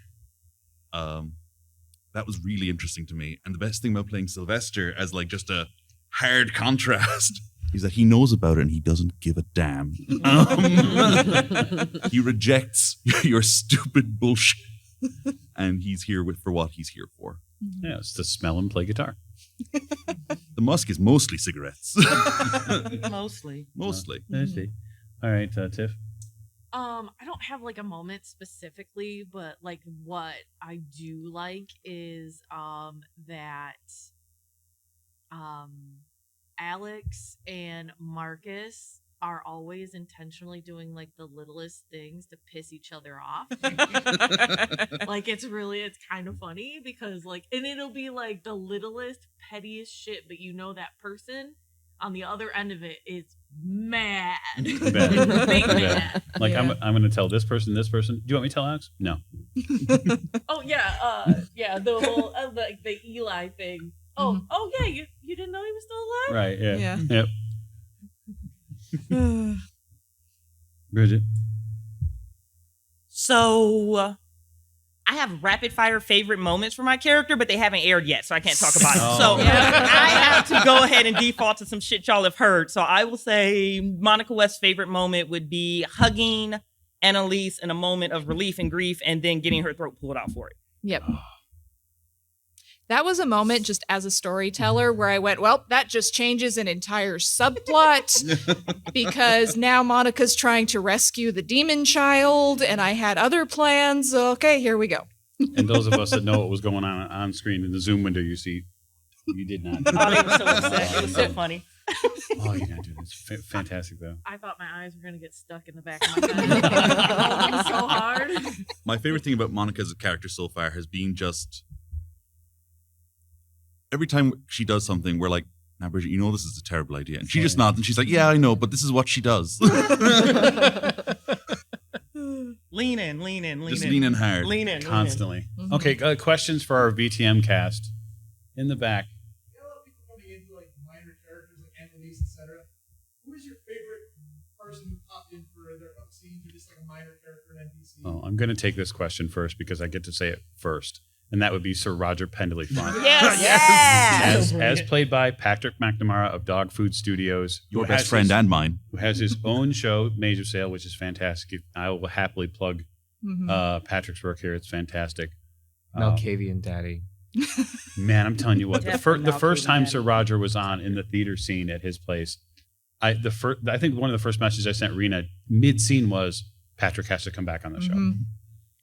That was really interesting to me. And the best thing about playing Sylvester as like just a hard contrast is that he knows about it and he doesn't give a damn. He rejects your stupid bullshit and he's here for what he's here for. Yeah, it's to smell and play guitar. The musk is mostly cigarettes. Mostly. I see. All right, Tiff. I don't have like a moment specifically, but like what I do like is that Alex and Marcus are always intentionally doing like the littlest things to piss each other off. Like it's kind of funny because like, and it'll be like the littlest, pettiest shit, but you know that person on the other end of it is mad. Big mad. Like I'm going to tell this person. Do you want me to tell Alex? No. Oh yeah, the whole like the Eli thing. Oh, oh yeah, you didn't know he was still alive? Right. Yeah. Yeah. Yep. Bridget. So I have rapid fire favorite moments for my character, but they haven't aired yet, so I can't talk about it. Oh. So I have to go ahead and default to some shit y'all have heard. So I will say Monica West's favorite moment would be hugging Annalise in a moment of relief and grief and then getting her throat pulled out for it. Yep. That was a moment just as a storyteller where I went, well, that just changes an entire subplot because now Monica's trying to rescue the demon child and I had other plans. Okay, here we go. And those of us that know what was going on screen in the Zoom window, you see, you did not. Oh, they were so upset. It was so funny. Oh, you gotta do this. Fantastic, though. I thought my eyes were gonna get stuck in the back of my head. It was so hard. My favorite thing about Monica as a character so far has been just every time she does something, we're like, now, Bridget, you know this is a terrible idea. And she just nods and she's like, yeah, I know, but this is what she does. Lean in. Just lean in hard. Lean in. Constantly. Mm-hmm. Okay, questions for our VTM cast. In the back. You know, a lot of people coming into like minor characters like Annalise, etc. Who is your favorite person who popped in for their up scenes or just like a minor character in NPC? Oh, I'm going to take this question first because I get to say it first. And that would be Sir Roger Pendley Font. Yes. As played by Patrick McNamara of Dog Food Studios. Your best friend and mine. Who has his own show, Mage of Sail, which is fantastic. I will happily plug Patrick's work here. It's fantastic. Malkavian Daddy. Man, I'm telling you what, the Definitely first time Malkavian Sir Roger was on in the theater scene at his place, I think one of the first messages I sent Rena mid-scene was, Patrick has to come back on the show.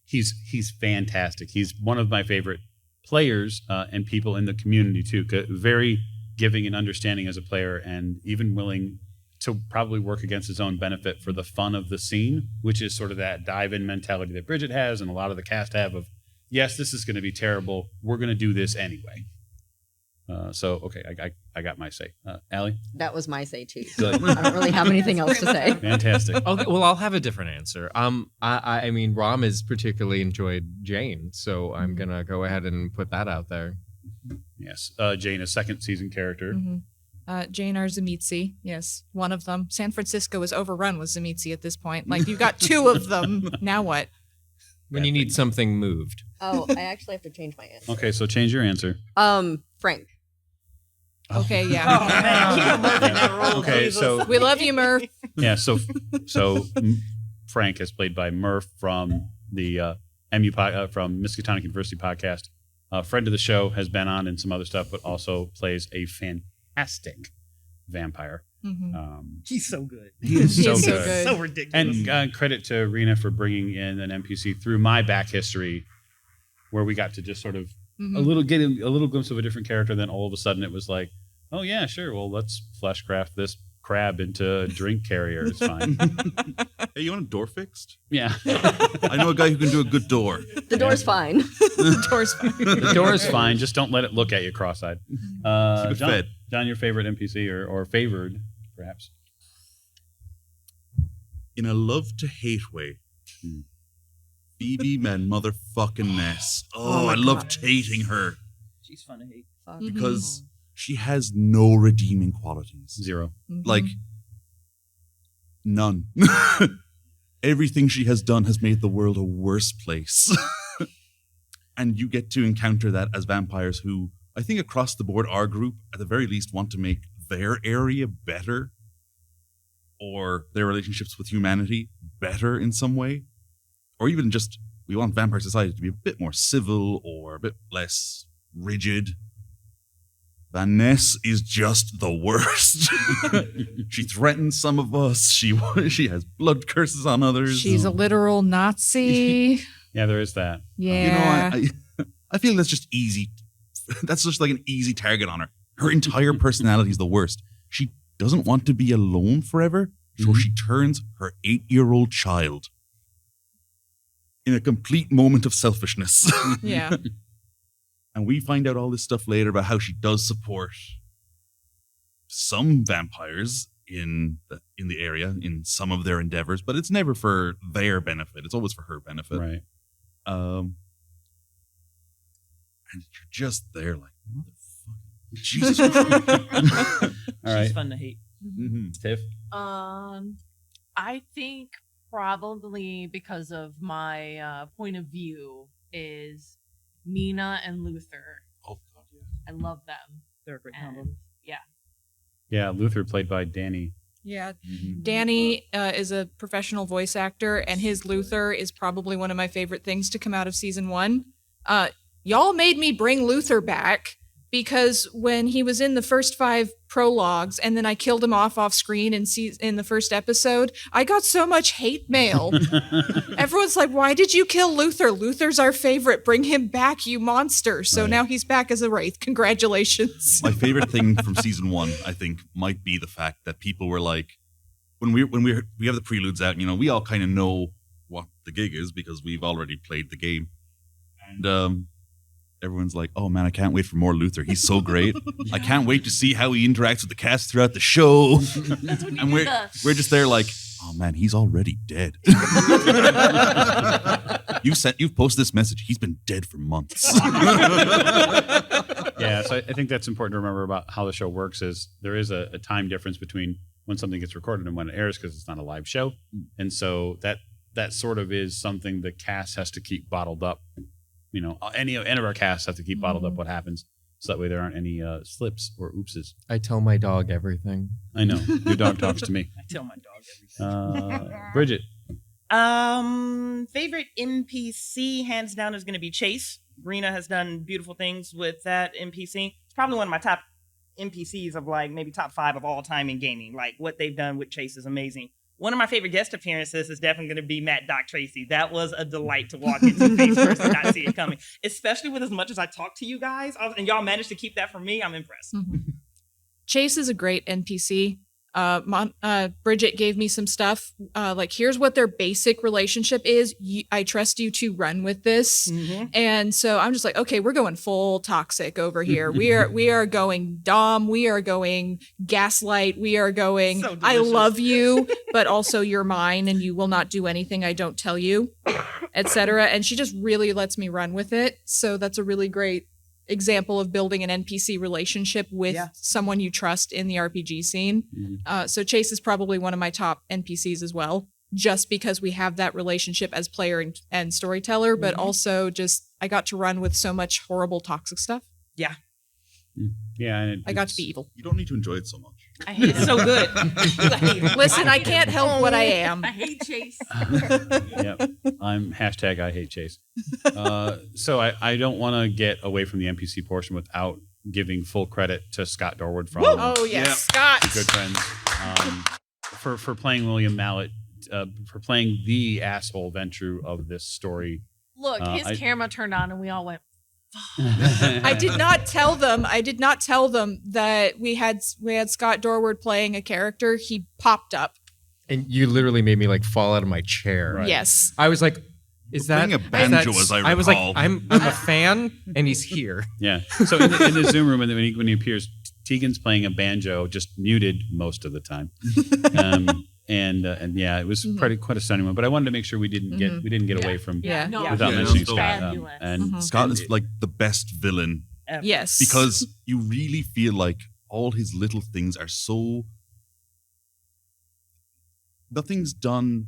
He's fantastic. He's one of my favorite players and people in the community too. Very giving and understanding as a player, and even willing to probably work against his own benefit for the fun of the scene, which is sort of that dive-in mentality that Bridget has and a lot of the cast have of, yes, this is going to be terrible. We're going to do this anyway. Okay, I got my say. Allie? That was my say too. Good. I don't really have anything else to say. Fantastic. Okay, well, I'll have a different answer. I mean, Rom has particularly enjoyed Jane, so I'm gonna go ahead and put that out there. Yes, Jane, a second season character. Jane or Zemitzi. Yes, one of them. San Francisco is overrun with Zemitzi at this point. Like, you've got two of them. Now what? When you need something moved. Oh, I actually have to change my answer. Okay, so change your answer. Frank. Okay, yeah. Oh, man. Keep Murph in that role, Okay, Jesus. so We love you, Murph. yeah, so Frank is played by Murph from the from Miskatonic University podcast. Friend of the show, has been on and some other stuff, but also plays a fantastic vampire. He's so good. He is so so good. good. So ridiculous. And credit to Rena for bringing in an NPC through my back history, where we got to just sort of get a little glimpse of a different character. Then all of a sudden it was like, oh yeah, sure. Well, let's fleshcraft this crab into a drink carrier. It's fine. Hey, you want a door fixed? Yeah. I know a guy who can do a good door. The door's fine. The door's fine. The door is fine. Just don't let it look at you cross-eyed. Keep it fed. John, your favorite NPC or favored, perhaps? In a love-to-hate way. Phoebe, man, motherfucking Ness. Oh, I loved hating her. She's fun to hate. Because she has no redeeming qualities. Zero. Like, none. Everything she has done has made the world a worse place. And you get to encounter that as vampires who, I think across the board, our group, at the very least, want to make their area better. Or their relationships with humanity better in some way. Or even just, we want vampire society to be a bit more civil or a bit less rigid. Vanessa is just the worst. She threatens some of us. She has blood curses on others. She's a literal Nazi. Yeah, there is that. Yeah. You know, I feel that's just easy. That's just like an easy target on her. Her entire personality is the worst. She doesn't want to be alone forever, so she turns her 8-year-old child in a complete moment of selfishness. Yeah. And we find out all this stuff later about how she does support some vampires in the area, in some of their endeavors, but it's never for their benefit. It's always for her benefit. Right. And you're just there like, motherfucker. Jesus Christ. All right. She's fun to hate. Mm-hmm. Tiff? I think probably because of my point of view is Nina and Luther. Oh, God, yeah. I love them. They're a great And, combo. yeah. Yeah, Luther played by Danny. Yeah. Danny is a professional voice actor, and his Luther is probably one of my favorite things to come out of season 1. Y'all made me bring Luther back because when he was in the first 5 prologues and then I killed him off screen in the first episode, I got so much hate mail. Everyone's like, why did you kill Luther? Luther's our favorite. Bring him back, you monster. So now he's back as a wraith. Congratulations. My favorite thing from season 1, I think, might be the fact that people were like, when we have the preludes out, we all kind of know what the gig is because we've already played the game. And everyone's like, oh man, I can't wait for more Luther. He's so great. I can't wait to see how he interacts with the cast throughout the show. And we're just there like, oh man, he's already dead. You've posted this message. He's been dead for months. Yeah, so I think that's important to remember about how the show works is there is a time difference between when something gets recorded and when it airs because it's not a live show. And so that sort of is something the cast has to keep bottled up. Any of our casts have to keep bottled up what happens, so that way there aren't any slips or oopses. I tell my dog everything. I know. Your dog talks to me. I tell my dog everything. Bridget. Favorite NPC, hands down, is going to be Chase. Rena has done beautiful things with that NPC. It's probably one of my top NPCs of maybe top 5 of all time in gaming. Like what they've done with Chase is amazing. One of my favorite guest appearances is definitely going to be Matt Doc Tracy. That was a delight to walk into the face first and not see it coming. Especially with as much as I talk to you guys, and y'all managed to keep that from me. I'm impressed. Chase is a great NPC. Bridget gave me some stuff. Here's what their basic relationship is. I trust you to run with this. And so I'm just like, okay, we're going full toxic over here. We are going dom. We are going gaslight. We are going, I love you, but also you're mine and you will not do anything I don't tell you, etc. And she just really lets me run with it. So that's a really great example of building an NPC relationship with someone you trust in the RPG scene. So Chase is probably one of my top NPCs as well, just because we have that relationship as player and storyteller, but also just I got to run with so much horrible toxic stuff. Yeah. Yeah. And I got to be evil. You don't need to enjoy it so much. I hate it. It's so good. Listen, I can't help what I am. I hate Chase. Yep. I'm hashtag I hate Chase. So I don't want to get away from the NPC portion without giving full credit to Scott Dorward from Oh yes, Scott. Good Friends for playing William Mallet, for playing the asshole Ventru of this story. Look, his camera turned on and we all went, I did not tell them that we had Scott Dorward playing a character. He popped up. And you literally made me fall out of my chair. Right. Yes. I was like, is that a banjo as I recall? I was like, I'm a fan and he's here. Yeah. So in the Zoom room, and when he appears, Tegan's playing a banjo, just muted most of the time. And yeah, it was quite a stunning one. But I wanted to make sure we didn't get away from without mentioning Scott. And Scott is the best villain. Yes, because you really feel like all his little things are so. Nothing's done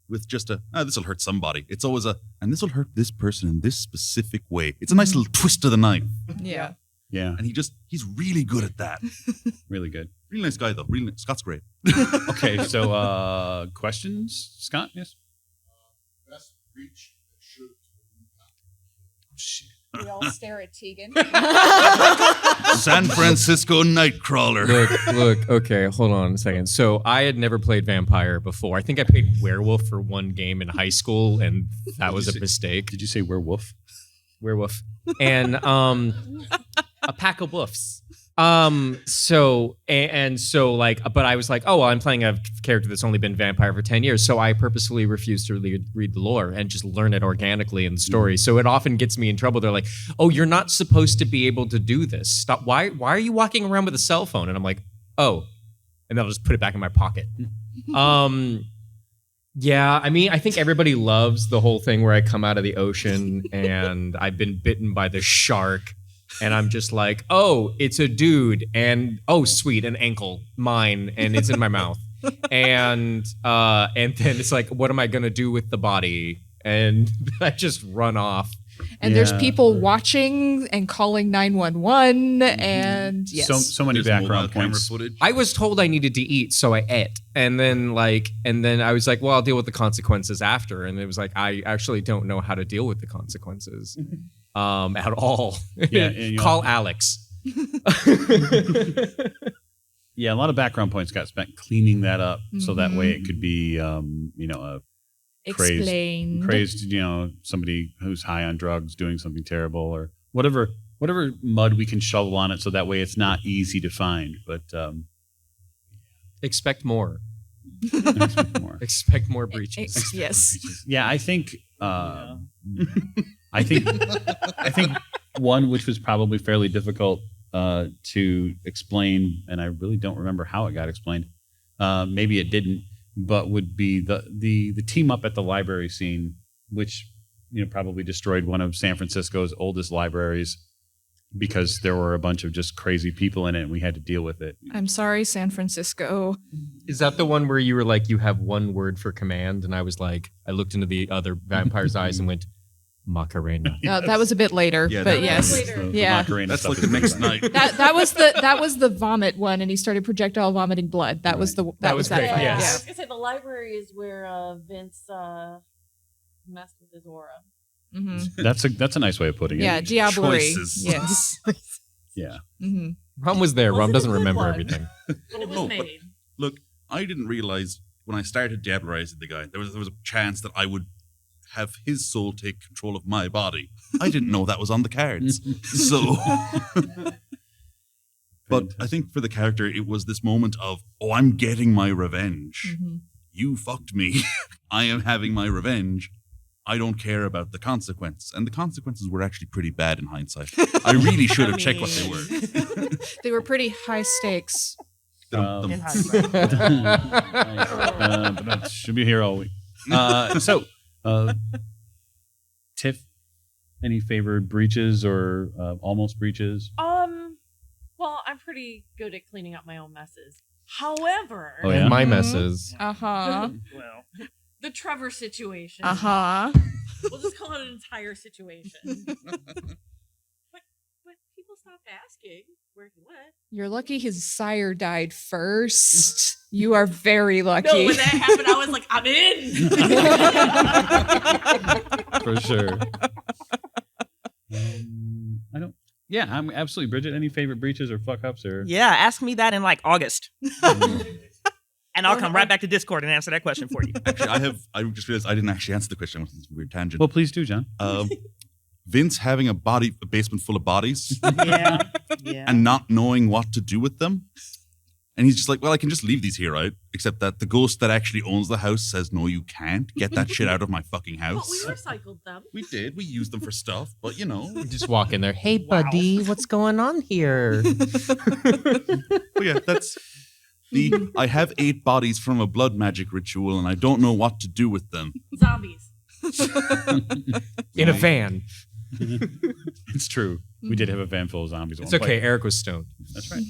with just this will hurt somebody. It's always and this will hurt this person in this specific way. It's a nice little twist of the knife. Yeah. Yeah. And he's really good at that. Really good. Really nice guy, though. Scott's great. Okay, so questions? Scott, yes? Best reach that should. Oh, shit. We all stare at Tegan. San Francisco Nightcrawler. Look, okay, hold on a second. So I had never played Vampire before. I think I played Werewolf for one game in high school, and that was a mistake. Did you say werewolf? Werewolf. And a pack of wolves. So like, but I was like, oh, well, I'm playing a character that's only been vampire for 10 years. So I purposefully refuse to read the lore and just learn it organically in the story. So it often gets me in trouble. They're like, oh, you're not supposed to be able to do this. Stop. Why are you walking around with a cell phone? And I'm like, oh, and then I'll just put it back in my pocket. Yeah, I mean, I think everybody loves the whole thing where I come out of the ocean and I've been bitten by the shark. And I'm just like, oh, it's a dude, and oh, sweet, an ankle, mine, and it's in my mouth. And then it's like, what am I gonna do with the body? And I just run off. And there's people watching and calling 911, and yes, so many background points. I was told I needed to eat, so I ate, and then I was like, well, I'll deal with the consequences after. And it was like, I actually don't know how to deal with the consequences. At all. Yeah, call Alex. Yeah, a lot of background points got spent cleaning that up, so that way it could be, a crazed, somebody who's high on drugs doing something terrible, or whatever mud we can shovel on it, so that way it's not easy to find. But expect more. Expect more breaches. Yes. Yeah, I think. I think one which was probably fairly difficult to explain, and I really don't remember how it got explained. Maybe it didn't, but would be the team up at the library scene, which probably destroyed one of San Francisco's oldest libraries because there were a bunch of just crazy people in it, and we had to deal with it. I'm sorry, San Francisco. Is that the one where you were like, you have one word for command? And I was like, I looked into the other vampire's eyes and went, Macarena. That was a bit later, but yes, That's like the next night. That was the vomit one, and he started projectile vomiting blood. That was that great, fight. yes. Yeah. I was gonna say the library is where Vince messed with his aura. Mm-hmm. That's a nice way of putting it. Yeah, diablerie. Choices. Yes. Yeah. Mm-hmm. Rom was there. Rom doesn't a good remember one. everything. But it was made. Look, I didn't realize when I started diablerizing the guy, there was a chance that I would have his soul take control of my body. I didn't know that was on the cards. So, but I think for the character, it was this moment of, oh, I'm getting my revenge. Mm-hmm. You fucked me. I am having my revenge. I don't care about the consequence. And the consequences were actually pretty bad in hindsight. I really should have checked what they were. They were pretty high stakes. Should be here all week. Tiff, any favored breaches or almost breaches? Well, I'm pretty good at cleaning up my own messes. However, And my messes. Well, the Trevor situation. We'll just call it an entire situation. but people stopped asking where he went. You're lucky his sire died first. You are very lucky. No, when that happened, I was like, I'm in. For sure. I'm absolutely. Bridget, any favorite breaches or fuck ups or? Yeah, ask me that in like August. And I'll come right back to Discord and answer that question for you. Actually, I just realized I didn't actually answer the question. I went on this weird tangent. Well, please do, John. Vince having a basement full of bodies. Yeah. And not knowing what to do with them. And he's just like, well, I can just leave these here, right? Except that the ghost that actually owns the house says, no, you can't. Get that shit out of my fucking house. But we recycled them. We did. We used them for stuff. But, You just walk in there. Hey, buddy, what's going on here? But yeah, that's I have 8 bodies from a blood magic ritual and I don't know what to do with them. Zombies. In a van. It's true. We did have a van full of zombies. It's okay. Eric was stoned. That's right.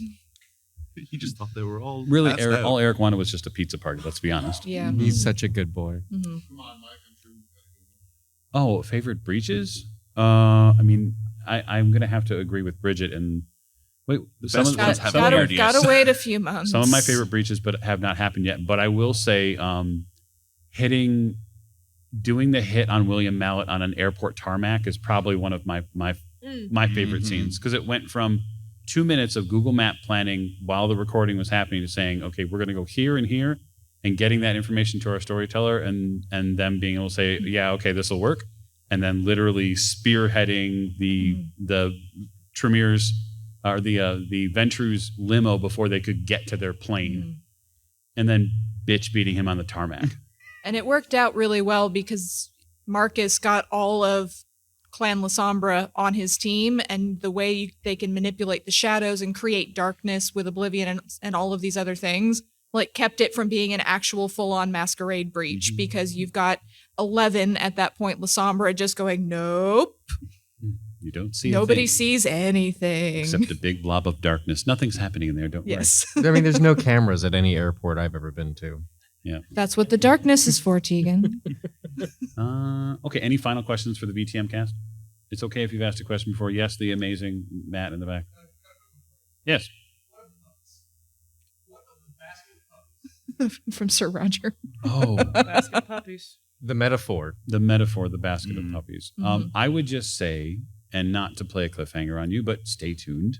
He just thought they were all really. passed Eric, out. all Eric wanted was just a pizza party. Let's be honest. Yeah. He's such a good boy. Mm-hmm. Oh, favorite breaches? I'm gonna have to agree with Bridget and wait. Gotta wait a few months. Some of my favorite breaches, but have not happened yet. But I will say, doing the hit on William Mallet on an airport tarmac is probably one of my favorite scenes, because it went from 2 minutes of Google Map planning while the recording was happening to saying, okay, we're going to go here and here, and getting that information to our storyteller, and them being able to say, yeah, okay, this will work, and then literally spearheading the Tremere's or the Ventru's limo before they could get to their plane, and then bitch beating him on the tarmac. And it worked out really well because Marcus got all of Clan Lasombra on his team, and the way they can manipulate the shadows and create darkness with Oblivion and all of these other things, like kept it from being an actual full-on masquerade breach, because you've got 11 at that point, Lasombra just going, nope. You don't see Nobody a thing sees anything. except a big blob of darkness. Nothing's happening in there, don't Yes. I mean, there's no cameras at any airport I've ever been to. Yeah. That's what the darkness is for, Tegan. Okay, any final questions for the VTM cast? It's okay if you've asked a question before. Yes, the amazing Matt in the back. Yes. From Sir Roger. Oh. Basket of puppies. The metaphor. The basket of puppies. I would just say, and not to play a cliffhanger on you, but stay tuned.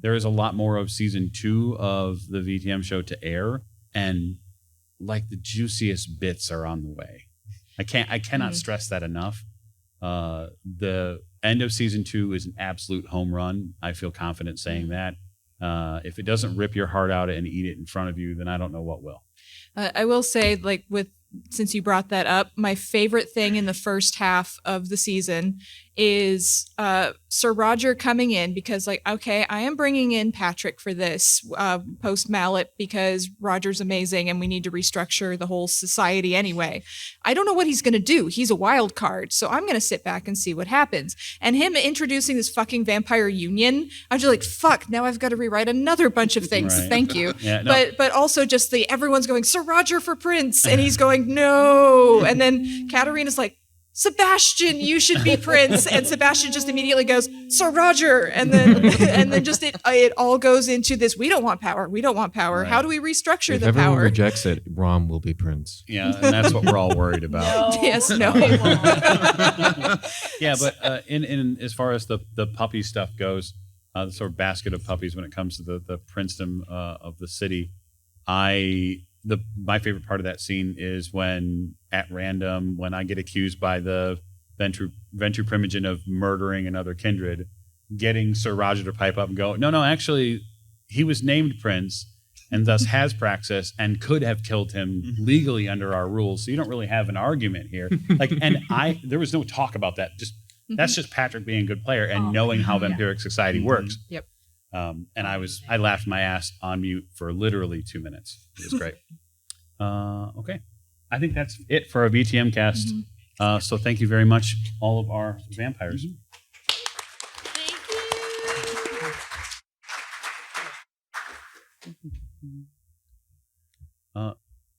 There is a lot more of season 2 of the VTM show to air, and like the juiciest bits are on the way. I cannot stress that enough. The end of season 2 is an absolute home run. I feel confident saying that. If it doesn't rip your heart out and eat it in front of you, then I don't know what will. I will say, like, since you brought that up, my favorite thing in the first half of the season is Sir Roger coming in because, like, okay, I am bringing in Patrick for this post-Mallet because Roger's amazing and we need to restructure the whole society anyway. I don't know what he's going to do. He's a wild card, so I'm going to sit back and see what happens. And him introducing this fucking vampire union, I'm just like, fuck, now I've got to rewrite another bunch of things. Right. Thank you. Yeah, no. But also just everyone's going, Sir Roger for Prince, and he's going, no. And then Katarina's like, Sebastian, you should be Prince. And Sebastian just immediately goes, Sir Roger. And then just it all goes into this, we don't want power. We don't want power. Right. How do we restructure If the everyone power? rejects it, Rom will be Prince. Yeah, and that's what we're all worried about. Yes, no. Yeah, but in as far as the puppy stuff goes, the sort of basket of puppies when it comes to the princedom of the city, my favorite part of that scene is when at random, when I get accused by the Ventru Primogen of murdering another kindred, getting Sir Roger to pipe up and go, no, actually, he was named Prince and thus has praxis and could have killed him legally under our rules. So you don't really have an argument here. There was no talk about that. That's just Patrick being a good player and knowing how vampiric society works. Yep. And I laughed my ass on mute for literally 2 minutes. It was great. Okay. I think that's it for our VTM cast. So thank you very much, all of our vampires.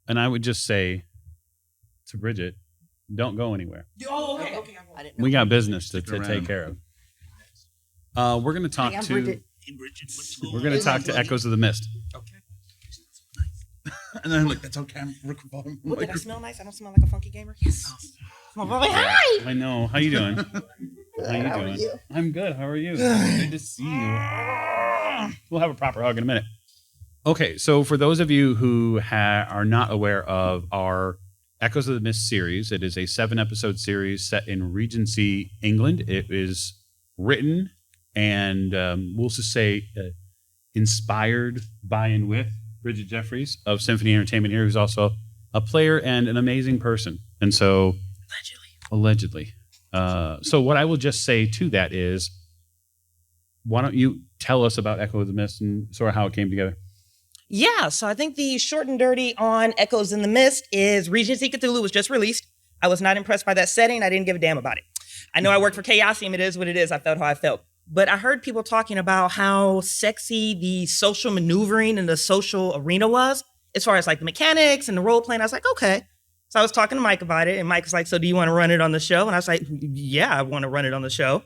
And I would just say to Bridget, don't go anywhere. Oh, okay. We got business to take care of. We're going to talk I'm to Bridget. to Echoes of the Mist. Okay. And then I'm like, that's okay. Ooh, did I smell nice? I don't smell like a funky gamer? Yes. Hi. I know. How you doing? How you doing? I'm good. How are you? Good to see you. We'll have a proper hug in a minute. Okay, so for those of you who are not aware of our Echoes of the Mist series, it is a 7-episode series set in Regency, England. It is written and we'll just say inspired by and with Bridget Jeffries of Symphony Entertainment here, who's also a player and an amazing person. And so, allegedly. So what I will just say to that is, why don't you tell us about Echo of the Mist and sort of how it came together? Yeah, so I think the short and dirty on Echoes in the Mist is Regency Cthulhu was just released. I was not impressed by that setting. I didn't give a damn about it. I know I work for Chaosium. It is what it is. I felt how I felt. But I heard people talking about how sexy the social maneuvering in the social arena was, as far as like the mechanics and the role playing. I was like, okay. So I was talking to Mike about it, and Mike was like, so do you want to run it on the show? And I was like, yeah, I want to run it on the show.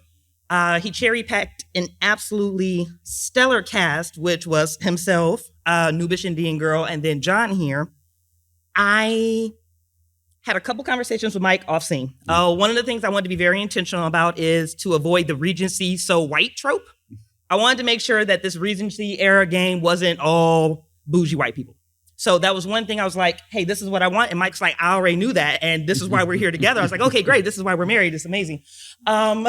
He cherry-packed an absolutely stellar cast, which was himself, Nubish Indian girl, and then John here. I had a couple conversations with Mike off scene. One of the things I wanted to be very intentional about is to avoid the Regency so white trope. I wanted to make sure that this Regency era game wasn't all bougie white people. So that was one thing I was like, hey, this is what I want. And Mike's like, I already knew that. And this is why we're here together. I was like, okay, great. This is why we're married. It's amazing. And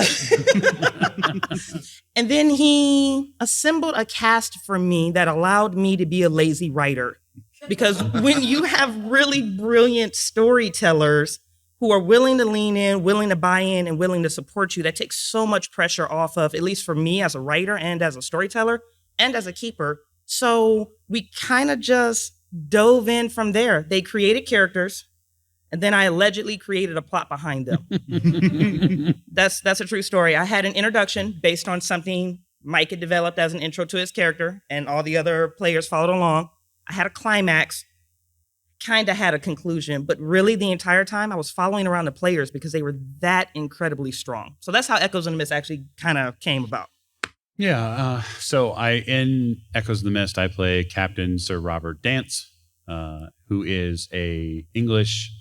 then he assembled a cast for me that allowed me to be a lazy writer. Because when you have really brilliant storytellers who are willing to lean in, willing to buy in, and willing to support you, that takes so much pressure off of, at least for me as a writer and as a storyteller and as a keeper. So we kind of just dove in from there. They created characters, and then I allegedly created a plot behind them. That's a true story. I had an introduction based on something Mike had developed as an intro to his character, and all the other players followed along. I had a climax, kind of had a conclusion, but really the entire time I was following around the players because they were that incredibly strong. So that's how Echoes in the Mist actually kind of came about. Yeah, so in Echoes of the Mist, I play Captain Sir Robert Dance, who is a English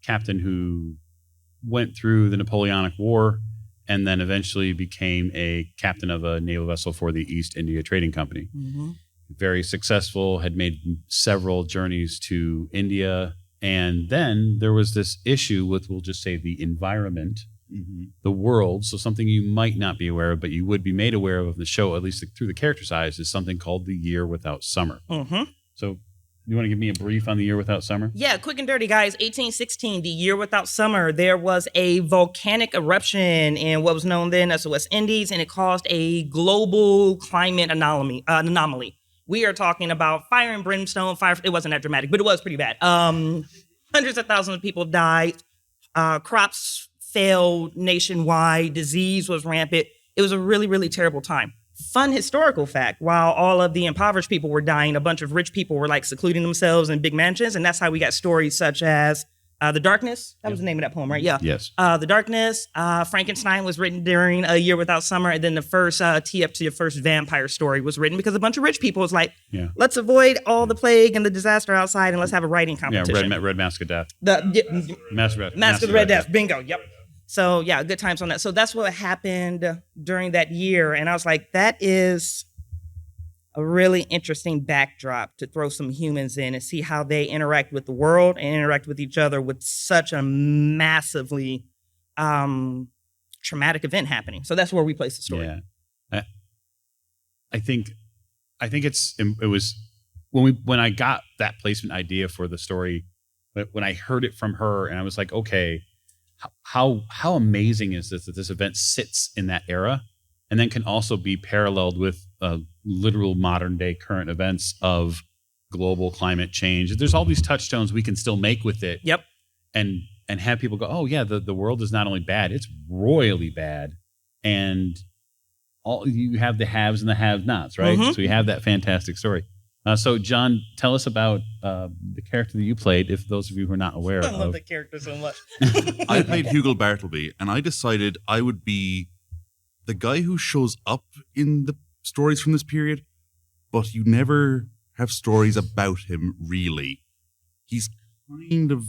captain who went through the Napoleonic War and then eventually became a captain of a naval vessel for the East India Trading Company. Mm-hmm. Very successful, had made several journeys to India, and then there was this issue with, we'll just say, the environment. Mm-hmm. The world, so something you might not be aware of, but you would be made aware of the show, at least through the character size, is something called The Year Without Summer. Mm-hmm. So you want to give me a brief on The Year Without Summer? Yeah, quick and dirty, guys. 1816, The Year Without Summer. There was a volcanic eruption in what was known then as the West Indies, and it caused a global climate anomaly. We are talking about fire and brimstone. It wasn't that dramatic, but it was pretty bad. Hundreds of thousands of people died. Crops failed nationwide. Disease was rampant. It was a really, really terrible time. Fun historical fact, while all of the impoverished people were dying, a bunch of rich people were like secluding themselves in big mansions. And that's how we got stories such as The Darkness. That was the name of that poem, right? Yeah. Yes. The Darkness. Frankenstein was written during A Year Without Summer. And then the first tee up to your first vampire story was written because a bunch of rich people was like, let's avoid all the plague and the disaster outside and let's have a writing competition. Yeah, Red Mask of Death. Mask of the Red Death. Bingo. Yep. So yeah, good times on that. So that's what happened during that year. And I was like, that is a really interesting backdrop to throw some humans in and see how they interact with the world and interact with each other with such a massively traumatic event happening. So that's where we place the story. Yeah. I think it was when I got that placement idea for the story, but when I heard it from her and I was like, okay, how amazing is this that this event sits in that era and then can also be paralleled with literal modern day current events of global climate change. There's all these touchstones we can still make with it. Yep. And have people go, oh yeah, the world is not only bad, it's royally bad. And all you have the haves and the have-nots, right? Mm-hmm. So you have that fantastic story. So, John, tell us about the character that you played, if those of you who are not aware of. I love the character so much. I played Hugel Bartleby, and I decided I would be the guy who shows up in the stories from this period, but you never have stories about him, really. He's kind of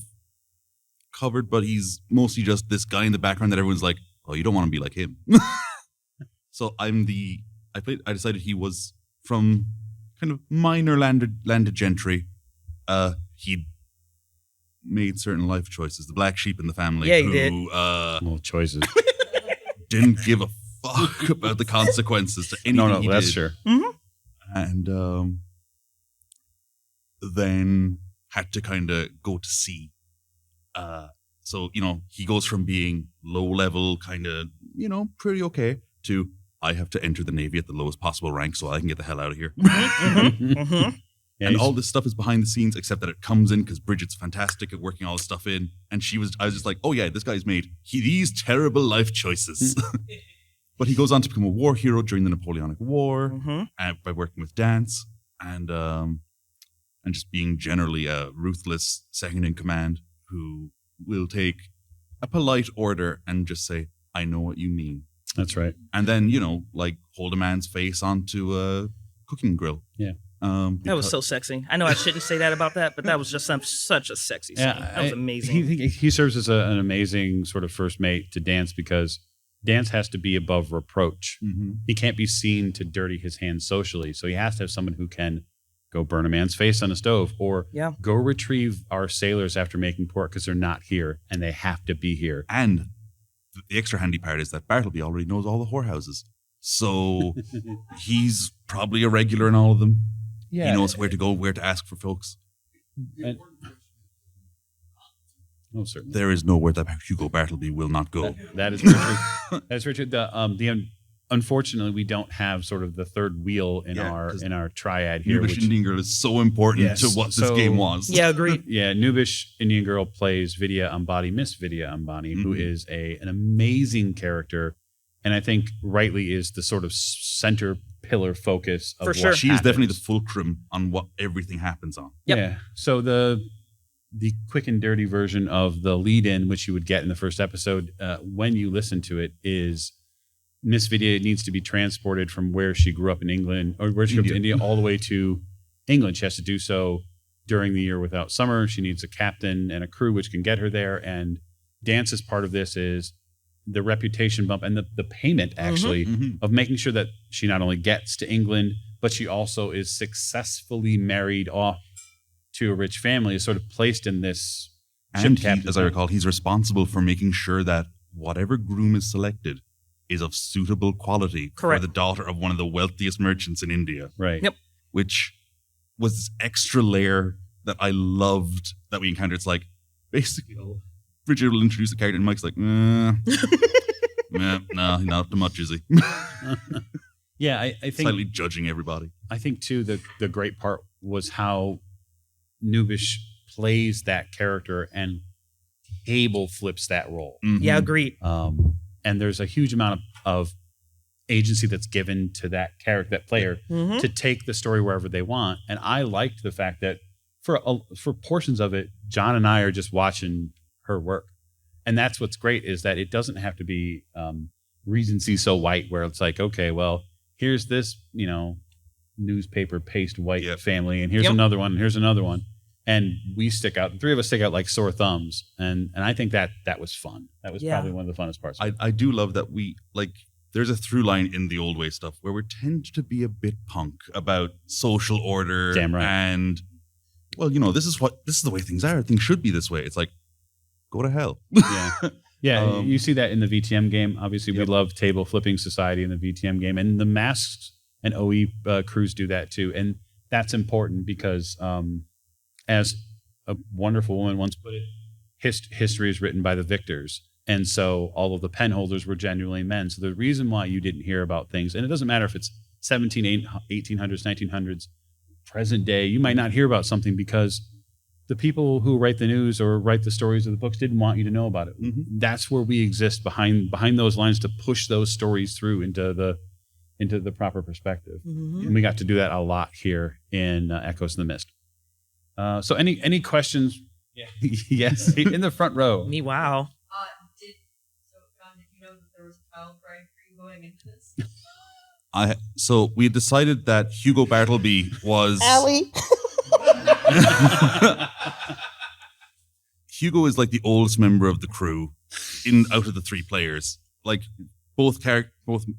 covered, but he's mostly just this guy in the background that everyone's like, oh, you don't want to be like him. So I decided he was from kind of minor landed gentry. He'd made certain life choices. The black sheep in the family. Yeah, he did. Well, choices. Didn't give a fuck about the consequences to anything he did. That's sure. Mm-hmm. And then had to kind of go to sea. So, he goes from being low level, kind of, pretty okay, to I have to enter the Navy at the lowest possible rank so I can get the hell out of here. Mm-hmm. And all this stuff is behind the scenes, except that it comes in because Bridget's fantastic at working all this stuff in. And I was just like, oh yeah, this guy's made these terrible life choices. But he goes on to become a war hero during the Napoleonic War by working with Dance and just being generally a ruthless second in command who will take a polite order and just say, I know what you mean. That's right. And then, hold a man's face onto a cooking grill. Yeah. That was so sexy. I know I shouldn't say that about that, but that was just such a sexy scene. That was amazing. He serves as an amazing sort of first mate to Dance because Dance has to be above reproach. Mm-hmm. He can't be seen to dirty his hands socially. So he has to have someone who can go burn a man's face on a stove, or Yeah. go retrieve our sailors after making port because they're not here and they have to be here. And the extra handy part is that Bartleby already knows all the whorehouses. So he's probably a regular in all of them. Yeah. He knows where to go, where to ask for folks. Oh, certainly. There is nowhere that Hugo Bartleby will not go. That is very true. That's very true. Unfortunately, we don't have sort of the third wheel in our triad here. Nubish Indian Girl is so important to what this game was. Yeah, agreed. Yeah, Nubish Indian Girl plays Vidya Ambani, Miss Vidya Ambani, who is an amazing character, and I think rightly is the sort of center pillar focus of For sure. She is definitely the fulcrum on what everything happens on. Yeah. So the quick and dirty version of the lead-in, which you would get in the first episode, when you listen to it, is Miss Vidya needs to be transported from where she grew up in England, or where she grew up in India, all the way to England. She has to do so during the year without summer. She needs a captain and a crew which can get her there. And Dance's part of this is the reputation bump and the payment, actually, of making sure that she not only gets to England, but she also is successfully married off to a rich family, is sort of placed in this And ship captain. as I recall, he's responsible for making sure that whatever groom is selected is of suitable quality for the daughter of one of the wealthiest merchants in India. Right. Yep. Which was this extra layer that I loved that we encountered. It's like, basically, Bridget will introduce the character and Mike's like, no, not up to much, is he? Yeah, I think slightly judging everybody. I think too the great part was how Nubish plays that character and table flips that role. Yeah, agreed. And there's a huge amount of agency that's given to that character, that player, to take the story wherever they want. And I liked the fact that for portions of it, John and I are just watching her work. And that's what's great, is that it doesn't have to be Regency so white, where it's like, okay, well, here's this, newspaper paste white family, and here's another one, and here's another one. And we stick out, the three of us stick out like sore thumbs. And I think that was fun. That was probably one of the funnest parts. I do love that there's a through line in the old way stuff where we tend to be a bit punk about social order. Damn right. And, well, this is the way things are. Things should be this way. It's like, go to hell. Yeah, you see that in the VTM game. Obviously, we love table flipping society in the VTM game. And the Masks and OE crews do that too. And that's important because, as a wonderful woman once put it, history is written by the victors. And so all of the pen holders were genuinely men. So the reason why you didn't hear about things, and it doesn't matter if it's 1800s, 1900s, present day, you might not hear about something because the people who write the news or write the stories of the books didn't want you to know about it. That's where we exist, behind those lines, to push those stories through into the proper perspective. And we got to do that a lot here in Echoes in the Mist. So any questions? Yeah. Yes, in the front row. Me, wow. John, did you know that there was a child bride for you going into this? So we decided that Hugo Bartleby was Allie. Hugo is like the oldest member of the crew out of the three players. Like both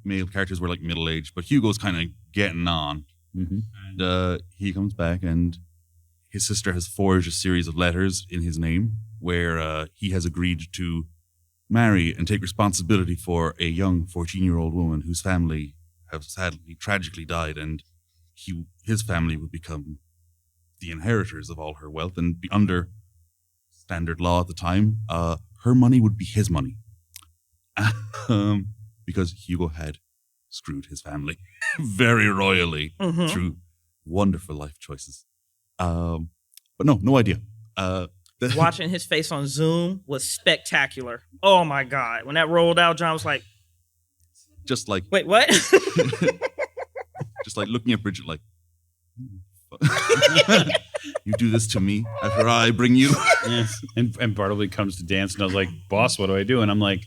male characters were like middle aged, but Hugo's kind of getting on. And he comes back, and his sister has forged a series of letters in his name where he has agreed to marry and take responsibility for a young 14-year-old woman whose family have sadly, tragically died, and his family would become the inheritors of all her wealth, and be under standard law at the time, her money would be his money. Because Hugo had screwed his family very royally through wonderful life choices. But no idea. Watching his face on Zoom was spectacular. Oh my God. When that rolled out, John was like, just like, wait, what? Just like looking at Bridget like, you do this to me after I bring you. Yes. And Bartleby comes to dance, and I was like, boss, what do I do? And I'm like,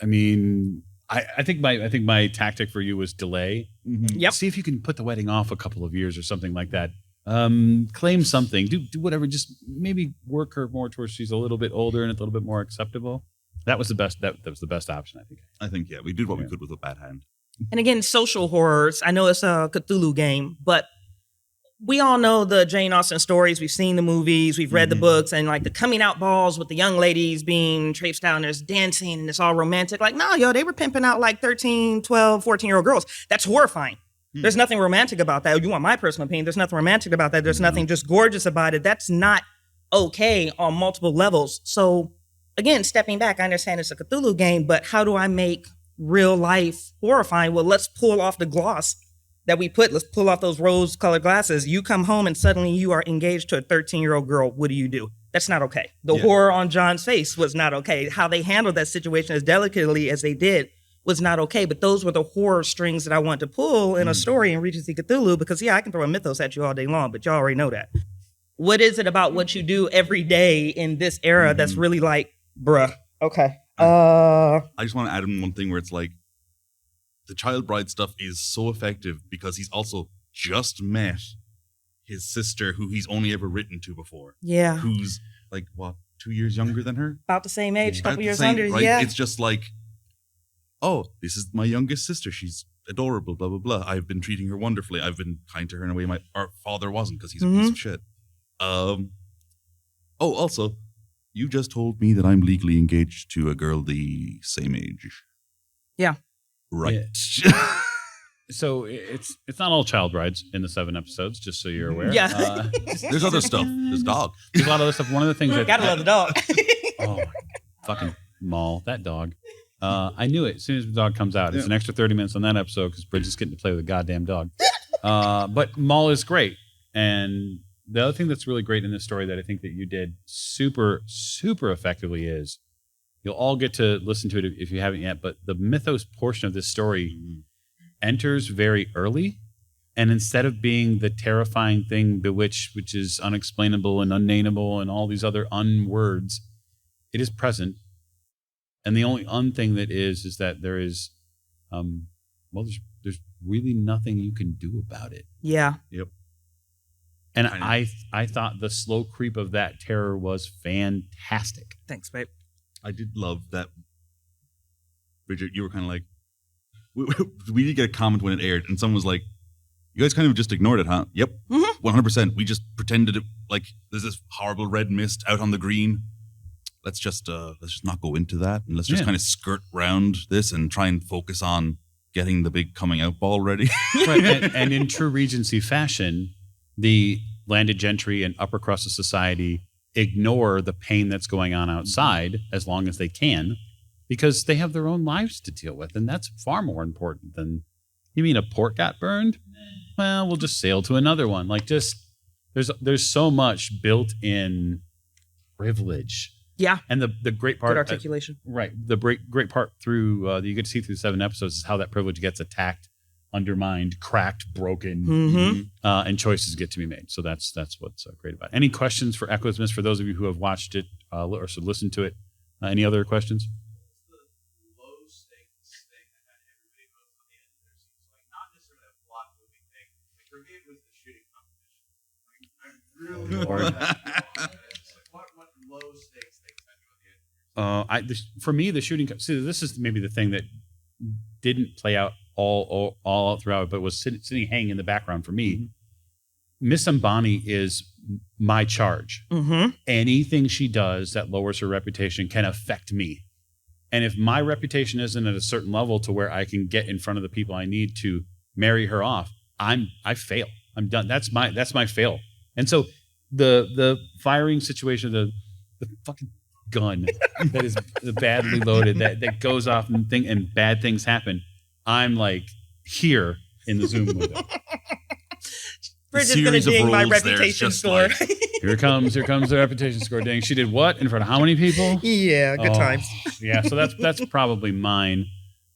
I mean, I think my tactic for you was delay. Yep. See if you can put the wedding off a couple of years or something like that. Claim something. Do whatever. Just maybe work her more towards she's a little bit older and a little bit more acceptable. That was the best. That was the best option, I think. I think we did what we could with a bad hand. And again, social horrors. I know it's a Cthulhu game, but we all know the Jane Austen stories. We've seen the movies, we've read the books, and like the coming out balls with the young ladies being traipsed out and there's dancing and it's all romantic. Like, no, yo, they were pimping out like 13, 12, 14-year-old girls. That's horrifying. There's nothing romantic about that. You want my personal opinion. There's nothing romantic about that. There's nothing just gorgeous about it. That's not okay on multiple levels. So again, stepping back, I understand it's a Cthulhu game, but how do I make real life horrifying? Well, let's pull off the gloss that we put. Let's pull off those rose-colored glasses. You come home and suddenly you are engaged to a 13-year-old girl. What do? That's not okay. The horror on John's face was not okay. How they handled that situation as delicately as they did was not okay. But those were the horror strings that I want to pull in a story in Regency Cthulhu, because I can throw a mythos at you all day long, but y'all already know that. What is it about what you do every day in this era that's really like, bruh, okay. I just want to add in one thing where it's like, the child bride stuff is so effective because he's also just met his sister who he's only ever written to before. Yeah. Who's like, what, 2 years younger than her? About the same age, a couple years same, under. Right? Yeah. It's just like, oh, this is my youngest sister. She's adorable, blah, blah, blah. I've been treating her wonderfully. I've been kind to her in a way our father wasn't because he's a piece of shit. Also, you just told me that I'm legally engaged to a girl the same age. Yeah. Right. Yeah. So it's not all child brides in the 7 episodes, just so you're aware. Yeah. There's other stuff. There's dog. There's a lot of other stuff. One of the things that Gotta love the dog. oh, fucking Maul, that dog. I knew it as soon as the dog comes out. It's an extra 30 minutes on that episode because Bridget's getting to play with a goddamn dog. But Maul is great. And the other thing that's really great in this story that I think that you did super, super effectively is you'll all get to listen to it if you haven't yet, but the mythos portion of this story enters very early. And instead of being the terrifying thing, Bewitched, which is unexplainable and unnameable and all these other unwords, it is present. And the only thing that is that there is, there's really nothing you can do about it. Yeah. Yep. And I thought the slow creep of that terror was fantastic. Thanks, babe. I did love that, Bridget, you were kind of like, we did get a comment when it aired, and someone was like, you guys kind of just ignored it, huh? Yep, 100%. We just pretended it, like there's this horrible red mist out on the green. Let's just not go into that, and let's just kind of skirt round this and try and focus on getting the big coming out ball ready. Right, and in true Regency fashion, the landed gentry and upper crust of society ignore the pain that's going on outside as long as they can, because they have their own lives to deal with, and that's far more important than, you mean a port got burned? Well, we'll just sail to another one. Like, just there's so much built in privilege. Yeah. And the great part, good articulation. Right. The great part through that you get to see through 7 episodes is how that privilege gets attacked, undermined, cracked, broken, and choices get to be made. So that's what's great about it. Any questions for Echoes Mist for those of you who have watched it or should listen to it? Any other questions? For me, the shooting. See, this is maybe the thing that didn't play out all out throughout, but was sitting hanging in the background for me. Miss Ambani is my charge. Anything she does that lowers her reputation can affect me. And if my reputation isn't at a certain level to where I can get in front of the people I need to marry her off, I fail. I'm done. That's my fail. And so the firing situation, the fucking gun that is badly loaded that goes off and bad things happen. I'm like here in the Zoom window. Bridget's gonna ding my reputation score. Like, here comes the reputation score ding. She did what in front of how many people? Yeah, good times. Yeah, so that's probably mine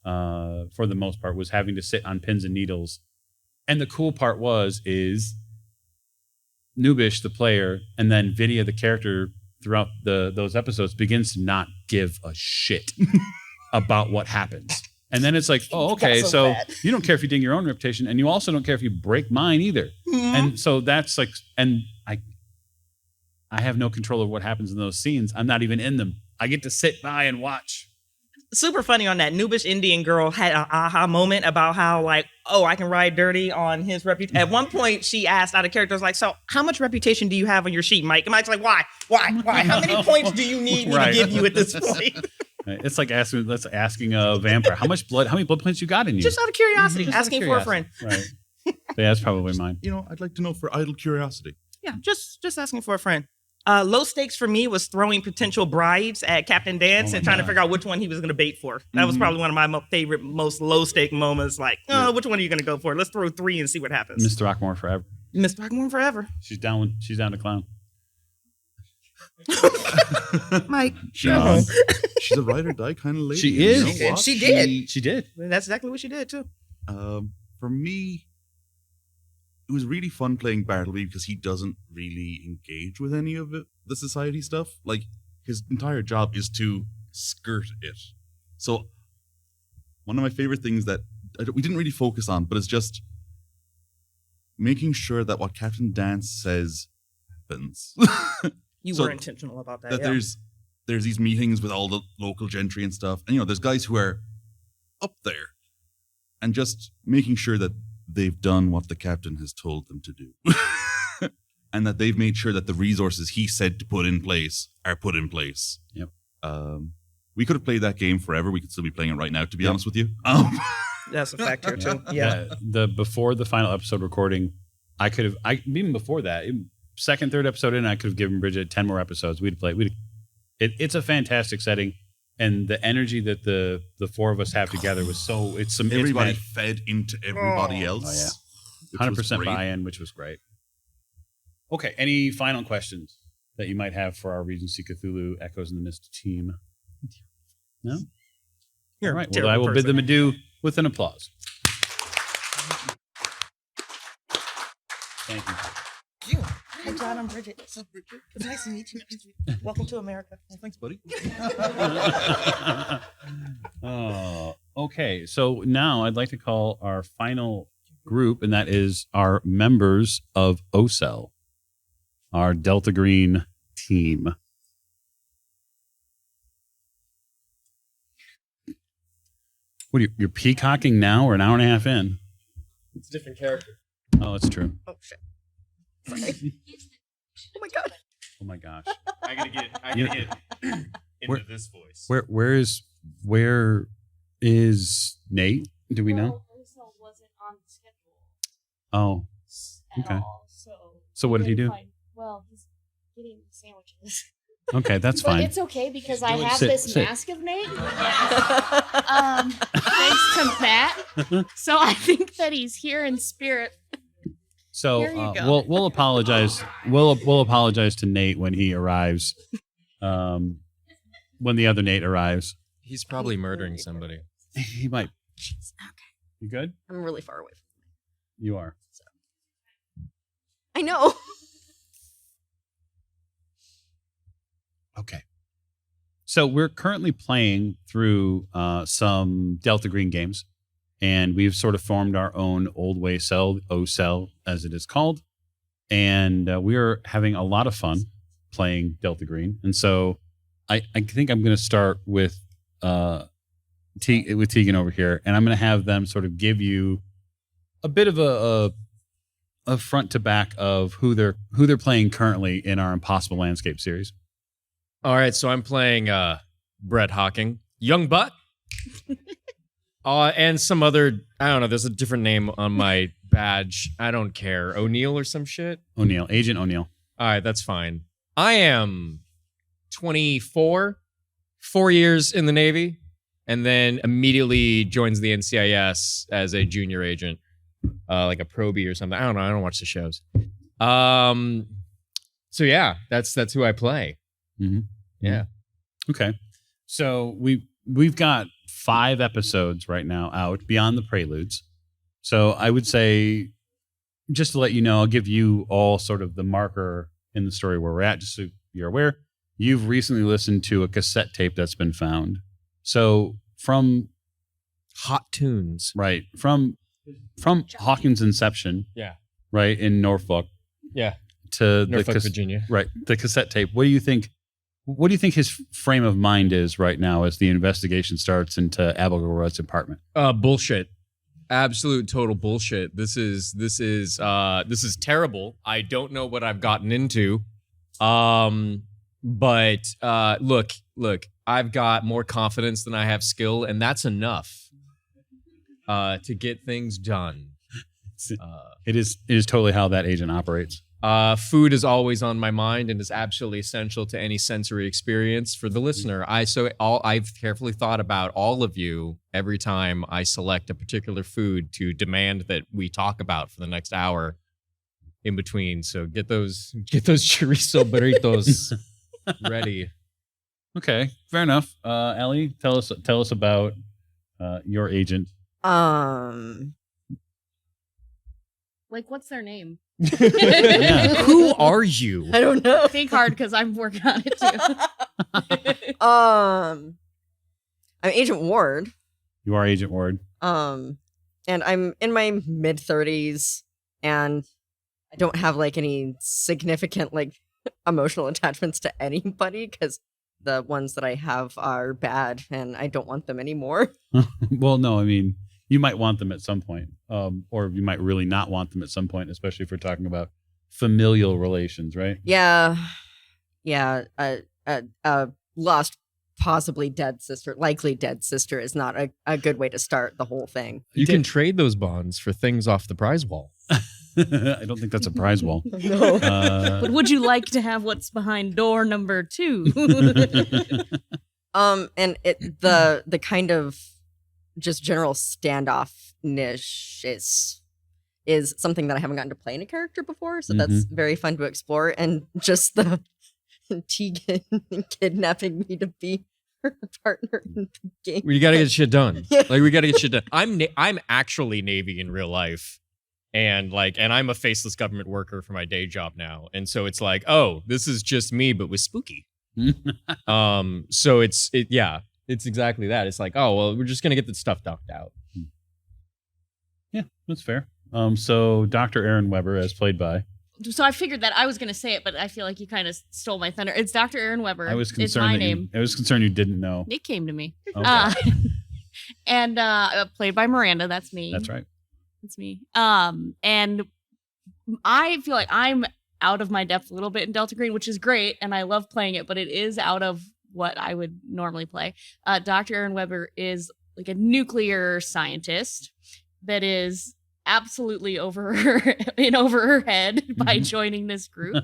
for the most part, was having to sit on pins and needles. And the cool part is Noobish, the player, and then Vidya, the character, throughout those episodes begins to not give a shit about what happens. And then it's like, oh, okay, so you don't care if you ding your own reputation, and you also don't care if you break mine either. And so that's like, and I have no control of what happens in those scenes. I'm not even in them. I get to sit by and watch. super funny on that. Noobish Indian girl had an aha moment about how like, oh, I can ride dirty on his reputation. At one point, she asked out of character, was like, so how much reputation do you have on your sheet, Mike? And Mike's like, why? How many points do you need me to give you at this point? It's like asking a vampire how many blood points you got in you. Just out of curiosity, asking for a friend. Right. So yeah, that's probably mine. You know, I'd like to know for idle curiosity. Yeah, just asking for a friend. Low stakes for me was throwing potential bribes at Captain Dance and trying to figure out which one he was going to bait for. That was probably one of my favorite, most low stake moments. Like, which one are you going to go for? Let's throw 3 and see what happens. Mr. Rockmore forever. Mr. Rockmore forever. She's down to clown. Mike, She's a ride or die kind of lady. She is. You know what? She did. She did. That's exactly what she did too. For me, it was really fun playing Bartleby because he doesn't really engage with any of the society stuff. Like, his entire job is to skirt it. So, one of my favorite things that we didn't really focus on, but it's just making sure that what Captain Dance says happens. You were intentional about that. That there's these meetings with all the local gentry and stuff, and there's guys who are up there, and just making sure that they've done what the captain has told them to do. And that they've made sure that the resources he said to put in place are put in place. Yep. We could have played that game forever. We could still be playing it right now, to be honest with you. That's a factor too. Yeah. Before the final episode recording, even before that, second, third episode in, I could have given Bridget 10 more episodes. We'd play. It's a fantastic setting. And the energy that the 4 of us have together was everybody fed into everybody else. Oh, yeah. 100% buy-in, which was great. Okay, any final questions that you might have for our Regency Cthulhu Echoes in the Mist team? No? You're all right, well, I will bid them adieu with an applause. Thank you. Hi, John. I'm Bridget. What's up, Bridget? It's nice to meet you. Welcome to America. Oh, thanks, buddy. Okay, so now I'd like to call our final group, and that is our members of OCEL, our Delta Green team. What are you're peacocking now or an hour and a half in? It's a different character. Oh, that's true. Oh, shit. Sorry. Oh, my God. Oh, my gosh. I gotta get into this voice. Where is Nate? Do we know? Well, wasn't on the schedule. Oh, okay. So what did he do? Well, he's getting sandwiches. Okay, that's But fine. it's okay because I have Sit, this sit. mask of Nate. Thanks to Matt. So I think that he's here in spirit. So Here you go. we'll apologize. We'll apologize to Nate when he arrives. When the other Nate arrives, He's probably murdering somebody. he might. Okay. You good? I'm really far away from You are. I know. Okay. So we're currently playing through some Delta Green games, and we've sort of formed our own Old Way Cell, OCEL as it is called, and we are having a lot of fun playing Delta Green. And so I think I'm going to start with Tegan over here, and I'm going to have them sort of give you a bit of a front to back of who they're playing currently in our Impossible Landscape series. All right, so I'm playing Brett Hawking, Young Butt, and some other, I don't know, there's a different name on my badge. I don't care. O'Neill or some shit? O'Neill, Agent O'Neill. All right, that's fine. I am 24, 4 years in the Navy, and then immediately joins the NCIS as a junior agent, like a probie or something. I don't know. I don't watch the shows. So yeah, that's who I play. Mm-hmm. Yeah. Okay. So we've got 5 episodes right now out beyond the preludes. So I would say, just to let you know, I'll give you all sort of the marker in the story where we're at, just so you're aware. You've recently listened to a cassette tape that's been found. So from Hot Tunes, right? From Hawkins' inception, yeah, right in Norfolk, yeah, to Norfolk, Virginia, right? The cassette tape. What do you think What do you think his frame of mind is right now as the investigation starts into Abigail Rudd's apartment? Bullshit. Absolute total bullshit. This is terrible. I don't know what I've gotten into. But look, I've got more confidence than I have skill, and that's enough to get things done. It is totally how that agent operates. Food is always on my mind and is absolutely essential to any sensory experience for the listener. I've carefully thought about all of you every time I select a particular food to demand that we talk about for the next hour in between. So get those chorizo burritos ready. Okay, fair enough. Ellie, tell us about your agent. Like, what's their name? Who are you? I don't know. Think hard because I'm working on it too. I'm Agent Ward. You are Agent Ward. And I'm in my mid-30s, and I don't have like any significant like emotional attachments to anybody because the ones that I have are bad, and I don't want them anymore. Well, no, I mean, you might want them at some point, or you might really not want them at some point, especially if we're talking about familial relations, right? Yeah. Lost, possibly dead sister, likely dead sister is not a good way to start the whole thing. You can trade those bonds for things off the prize wall. I don't think that's a prize wall. No. But would you like to have what's behind door number 2? And the kind of just general standoff niche is something that I haven't gotten to play in a character before, so that's very fun to explore. And just the Tegan kidnapping me to be her partner in the game. We gotta get shit done. Yeah. Like, we gotta get shit done. I'm actually Navy in real life. And I'm a faceless government worker for my day job now. And so it's like, oh, this is just me, but with spooky. So it's exactly that. It's like, oh, well, we're just going to get the stuff ducked out. Yeah, that's fair. So Dr. Aaron Weber, as played by. So I figured that I was going to say it, but I feel like you kind of stole my thunder. It's Dr. Aaron Weber. I was concerned. It's my name. I was concerned you didn't know. It came to me. Okay. And played by Miranda. That's me. That's right. That's me. And I feel like I'm out of my depth a little bit in Deltagreen, which is great, and I love playing it, but it is out of what I would normally play. Dr. Aaron Weber is like a nuclear scientist that is absolutely over her head by joining this group.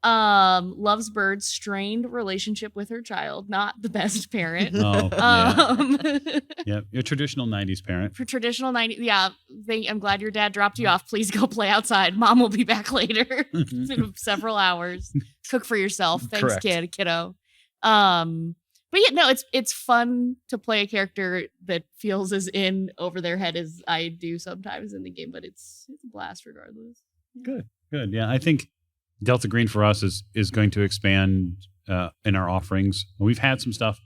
Loves birds, strained relationship with her child, not the best parent. Yeah, your traditional 90s parent. For traditional 90s, yeah. I'm glad your dad dropped you off. Please go play outside. Mom will be back later. In several hours. Cook for yourself. Thanks, Correct. kiddo. But yeah, no, it's fun to play a character that feels as in over their head as I do sometimes in the game, but it's a blast regardless. Good. Yeah, I think Deltagreen for us is going to expand in our offerings. We've had some stuff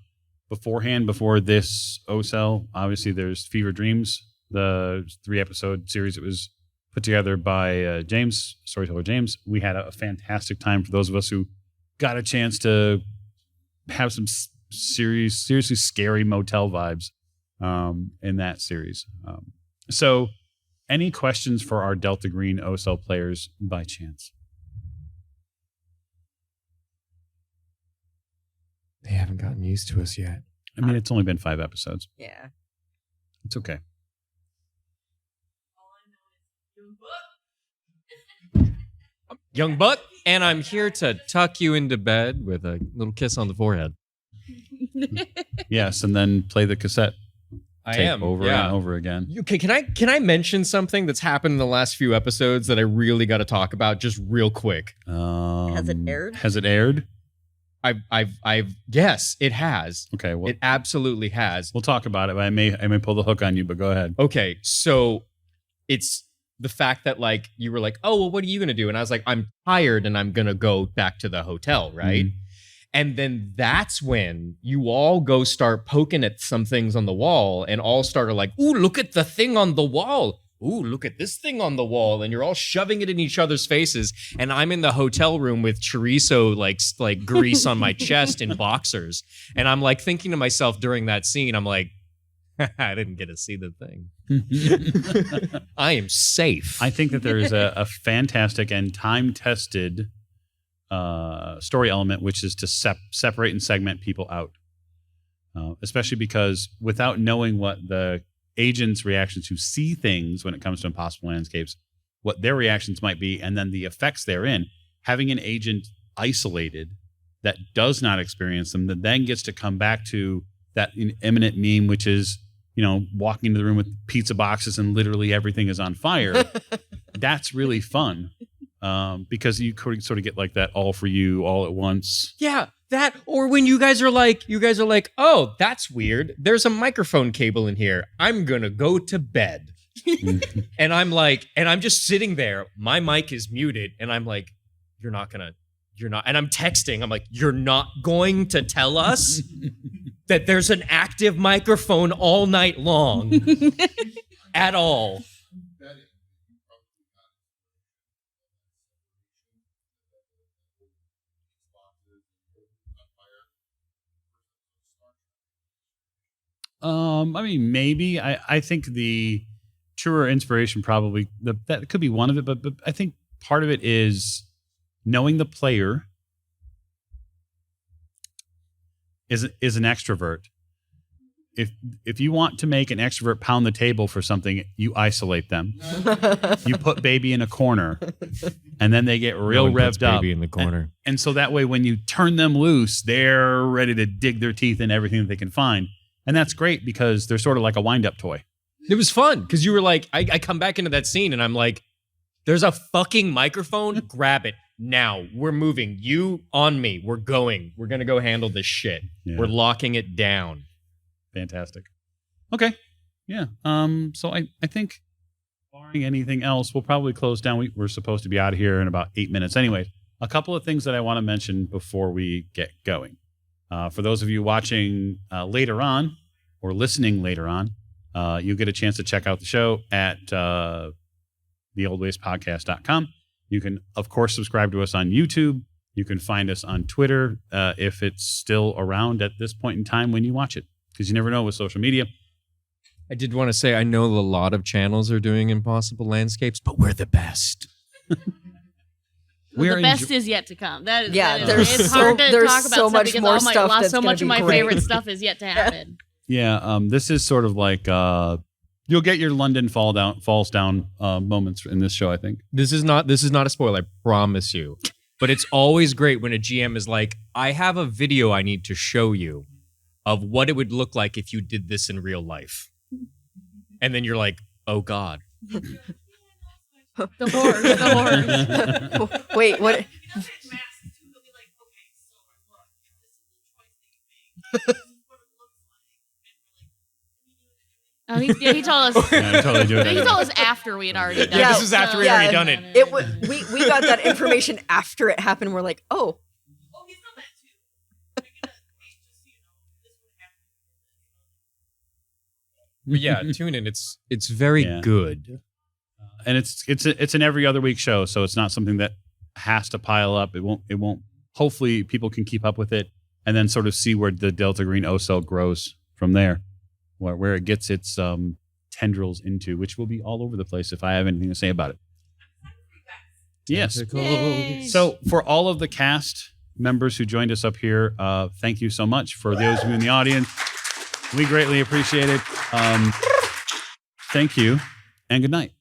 beforehand before this OCEL. Obviously, there's Fever Dreams, the 3-episode series that was put together by James, storyteller James. We had a fantastic time for those of us who got a chance to have some seriously scary motel vibes in that series. So any questions for our Deltagreen OCEL players by chance? They haven't gotten used to us yet. I mean, it's only been 5 episodes. Yeah. It's okay. Young Buck, and I'm here to tuck you into bed with a little kiss on the forehead. Yes, and then play the cassette. I tape am over and over again. Okay, can I mention something that's happened in the last few episodes that I really got to talk about just real quick? Has it aired? Has it aired? Yes, it has. Okay, well, it absolutely has. We'll talk about it. But I may pull the hook on you, but go ahead. Okay, so it's the fact that like you were like, oh well, what are you gonna do? And I was like, I'm tired and I'm gonna go back to the hotel, right? Mm-hmm. And then that's when you all go start poking at some things on the wall and all started like, ooh, look at the thing on the wall. ooh, look at this thing on the wall, and you're all shoving it in each other's faces, and I'm in the hotel room with chorizo like grease on my chest in boxers, and I'm like thinking to myself during that scene, I'm like, I didn't get to see the thing. I am safe. I think that there is a fantastic and time-tested story element, which is to separate and segment people out, especially because without knowing what the agent's reactions who see things when it comes to impossible landscapes, what their reactions might be, and then the effects therein, having an agent isolated that does not experience them, that then gets to come back to that imminent meme, which is, walking into the room with pizza boxes and literally everything is on fire. That's really fun. Because you could sort of get like that all for you all at once. Yeah, that, or when you guys are like, oh, that's weird. There's a microphone cable in here. I'm gonna go to bed. And I'm just sitting there. My mic is muted, and I'm like, you're not, and I'm texting. I'm like, you're not going to tell us that there's an active microphone all night long at all. Maybe. I think the truer inspiration probably that could be one of it, but I think part of it is knowing the player is an extrovert. If you want to make an extrovert pound the table for something, you isolate them. You put baby in a corner, and then they get real revved up. Baby in the corner, and so that way, when you turn them loose, they're ready to dig their teeth in everything that they can find. And that's great because they're sort of like a wind-up toy. It was fun because you were like, I come back into that scene and I'm like, there's a fucking microphone. Grab it now. We're moving. You on me. We're going. We're going to go handle this shit. Yeah. We're locking it down. Fantastic. Okay. Yeah. So I think barring anything else, we'll probably close down. We're supposed to be out of here in about 8 minutes. Anyway, a couple of things that I want to mention before we get going. For those of you watching later on or listening later on, you get a chance to check out the show at theolldwayspodcast.com. You can, of course, subscribe to us on YouTube. You can find us on Twitter if it's still around at this point in time when you watch it, because you never know with social media. I did want to say, I know a lot of channels are doing impossible landscapes, but we're the best. The best is yet to come. It's hard to talk about so stuff much because more stuff so much of my favorite stuff is yet to happen. Yeah, this is sort of like you'll get your London falls down moments in this show, I think. This is not a spoiler, I promise you. But it's always great when a GM is like, I have a video I need to show you of what it would look like if you did this in real life. And then you're like, oh God. The horror. Wait, what? Oh, he told us. Yeah, I totally do it. He told us after we had already done it. This is after we had already done it. We got that information after it happened. We're like, oh. But yeah, tune in. It's very good. And it's an every other week show, so it's not something that has to pile up. It won't. Hopefully, people can keep up with it, and then sort of see where the Delta Green O-Cell grows from there, where it gets its tendrils into, which will be all over the place if I have anything to say about it. Yes. Yay. So for all of the cast members who joined us up here, thank you so much. For those of you in the audience, we greatly appreciate it. Thank you, and good night.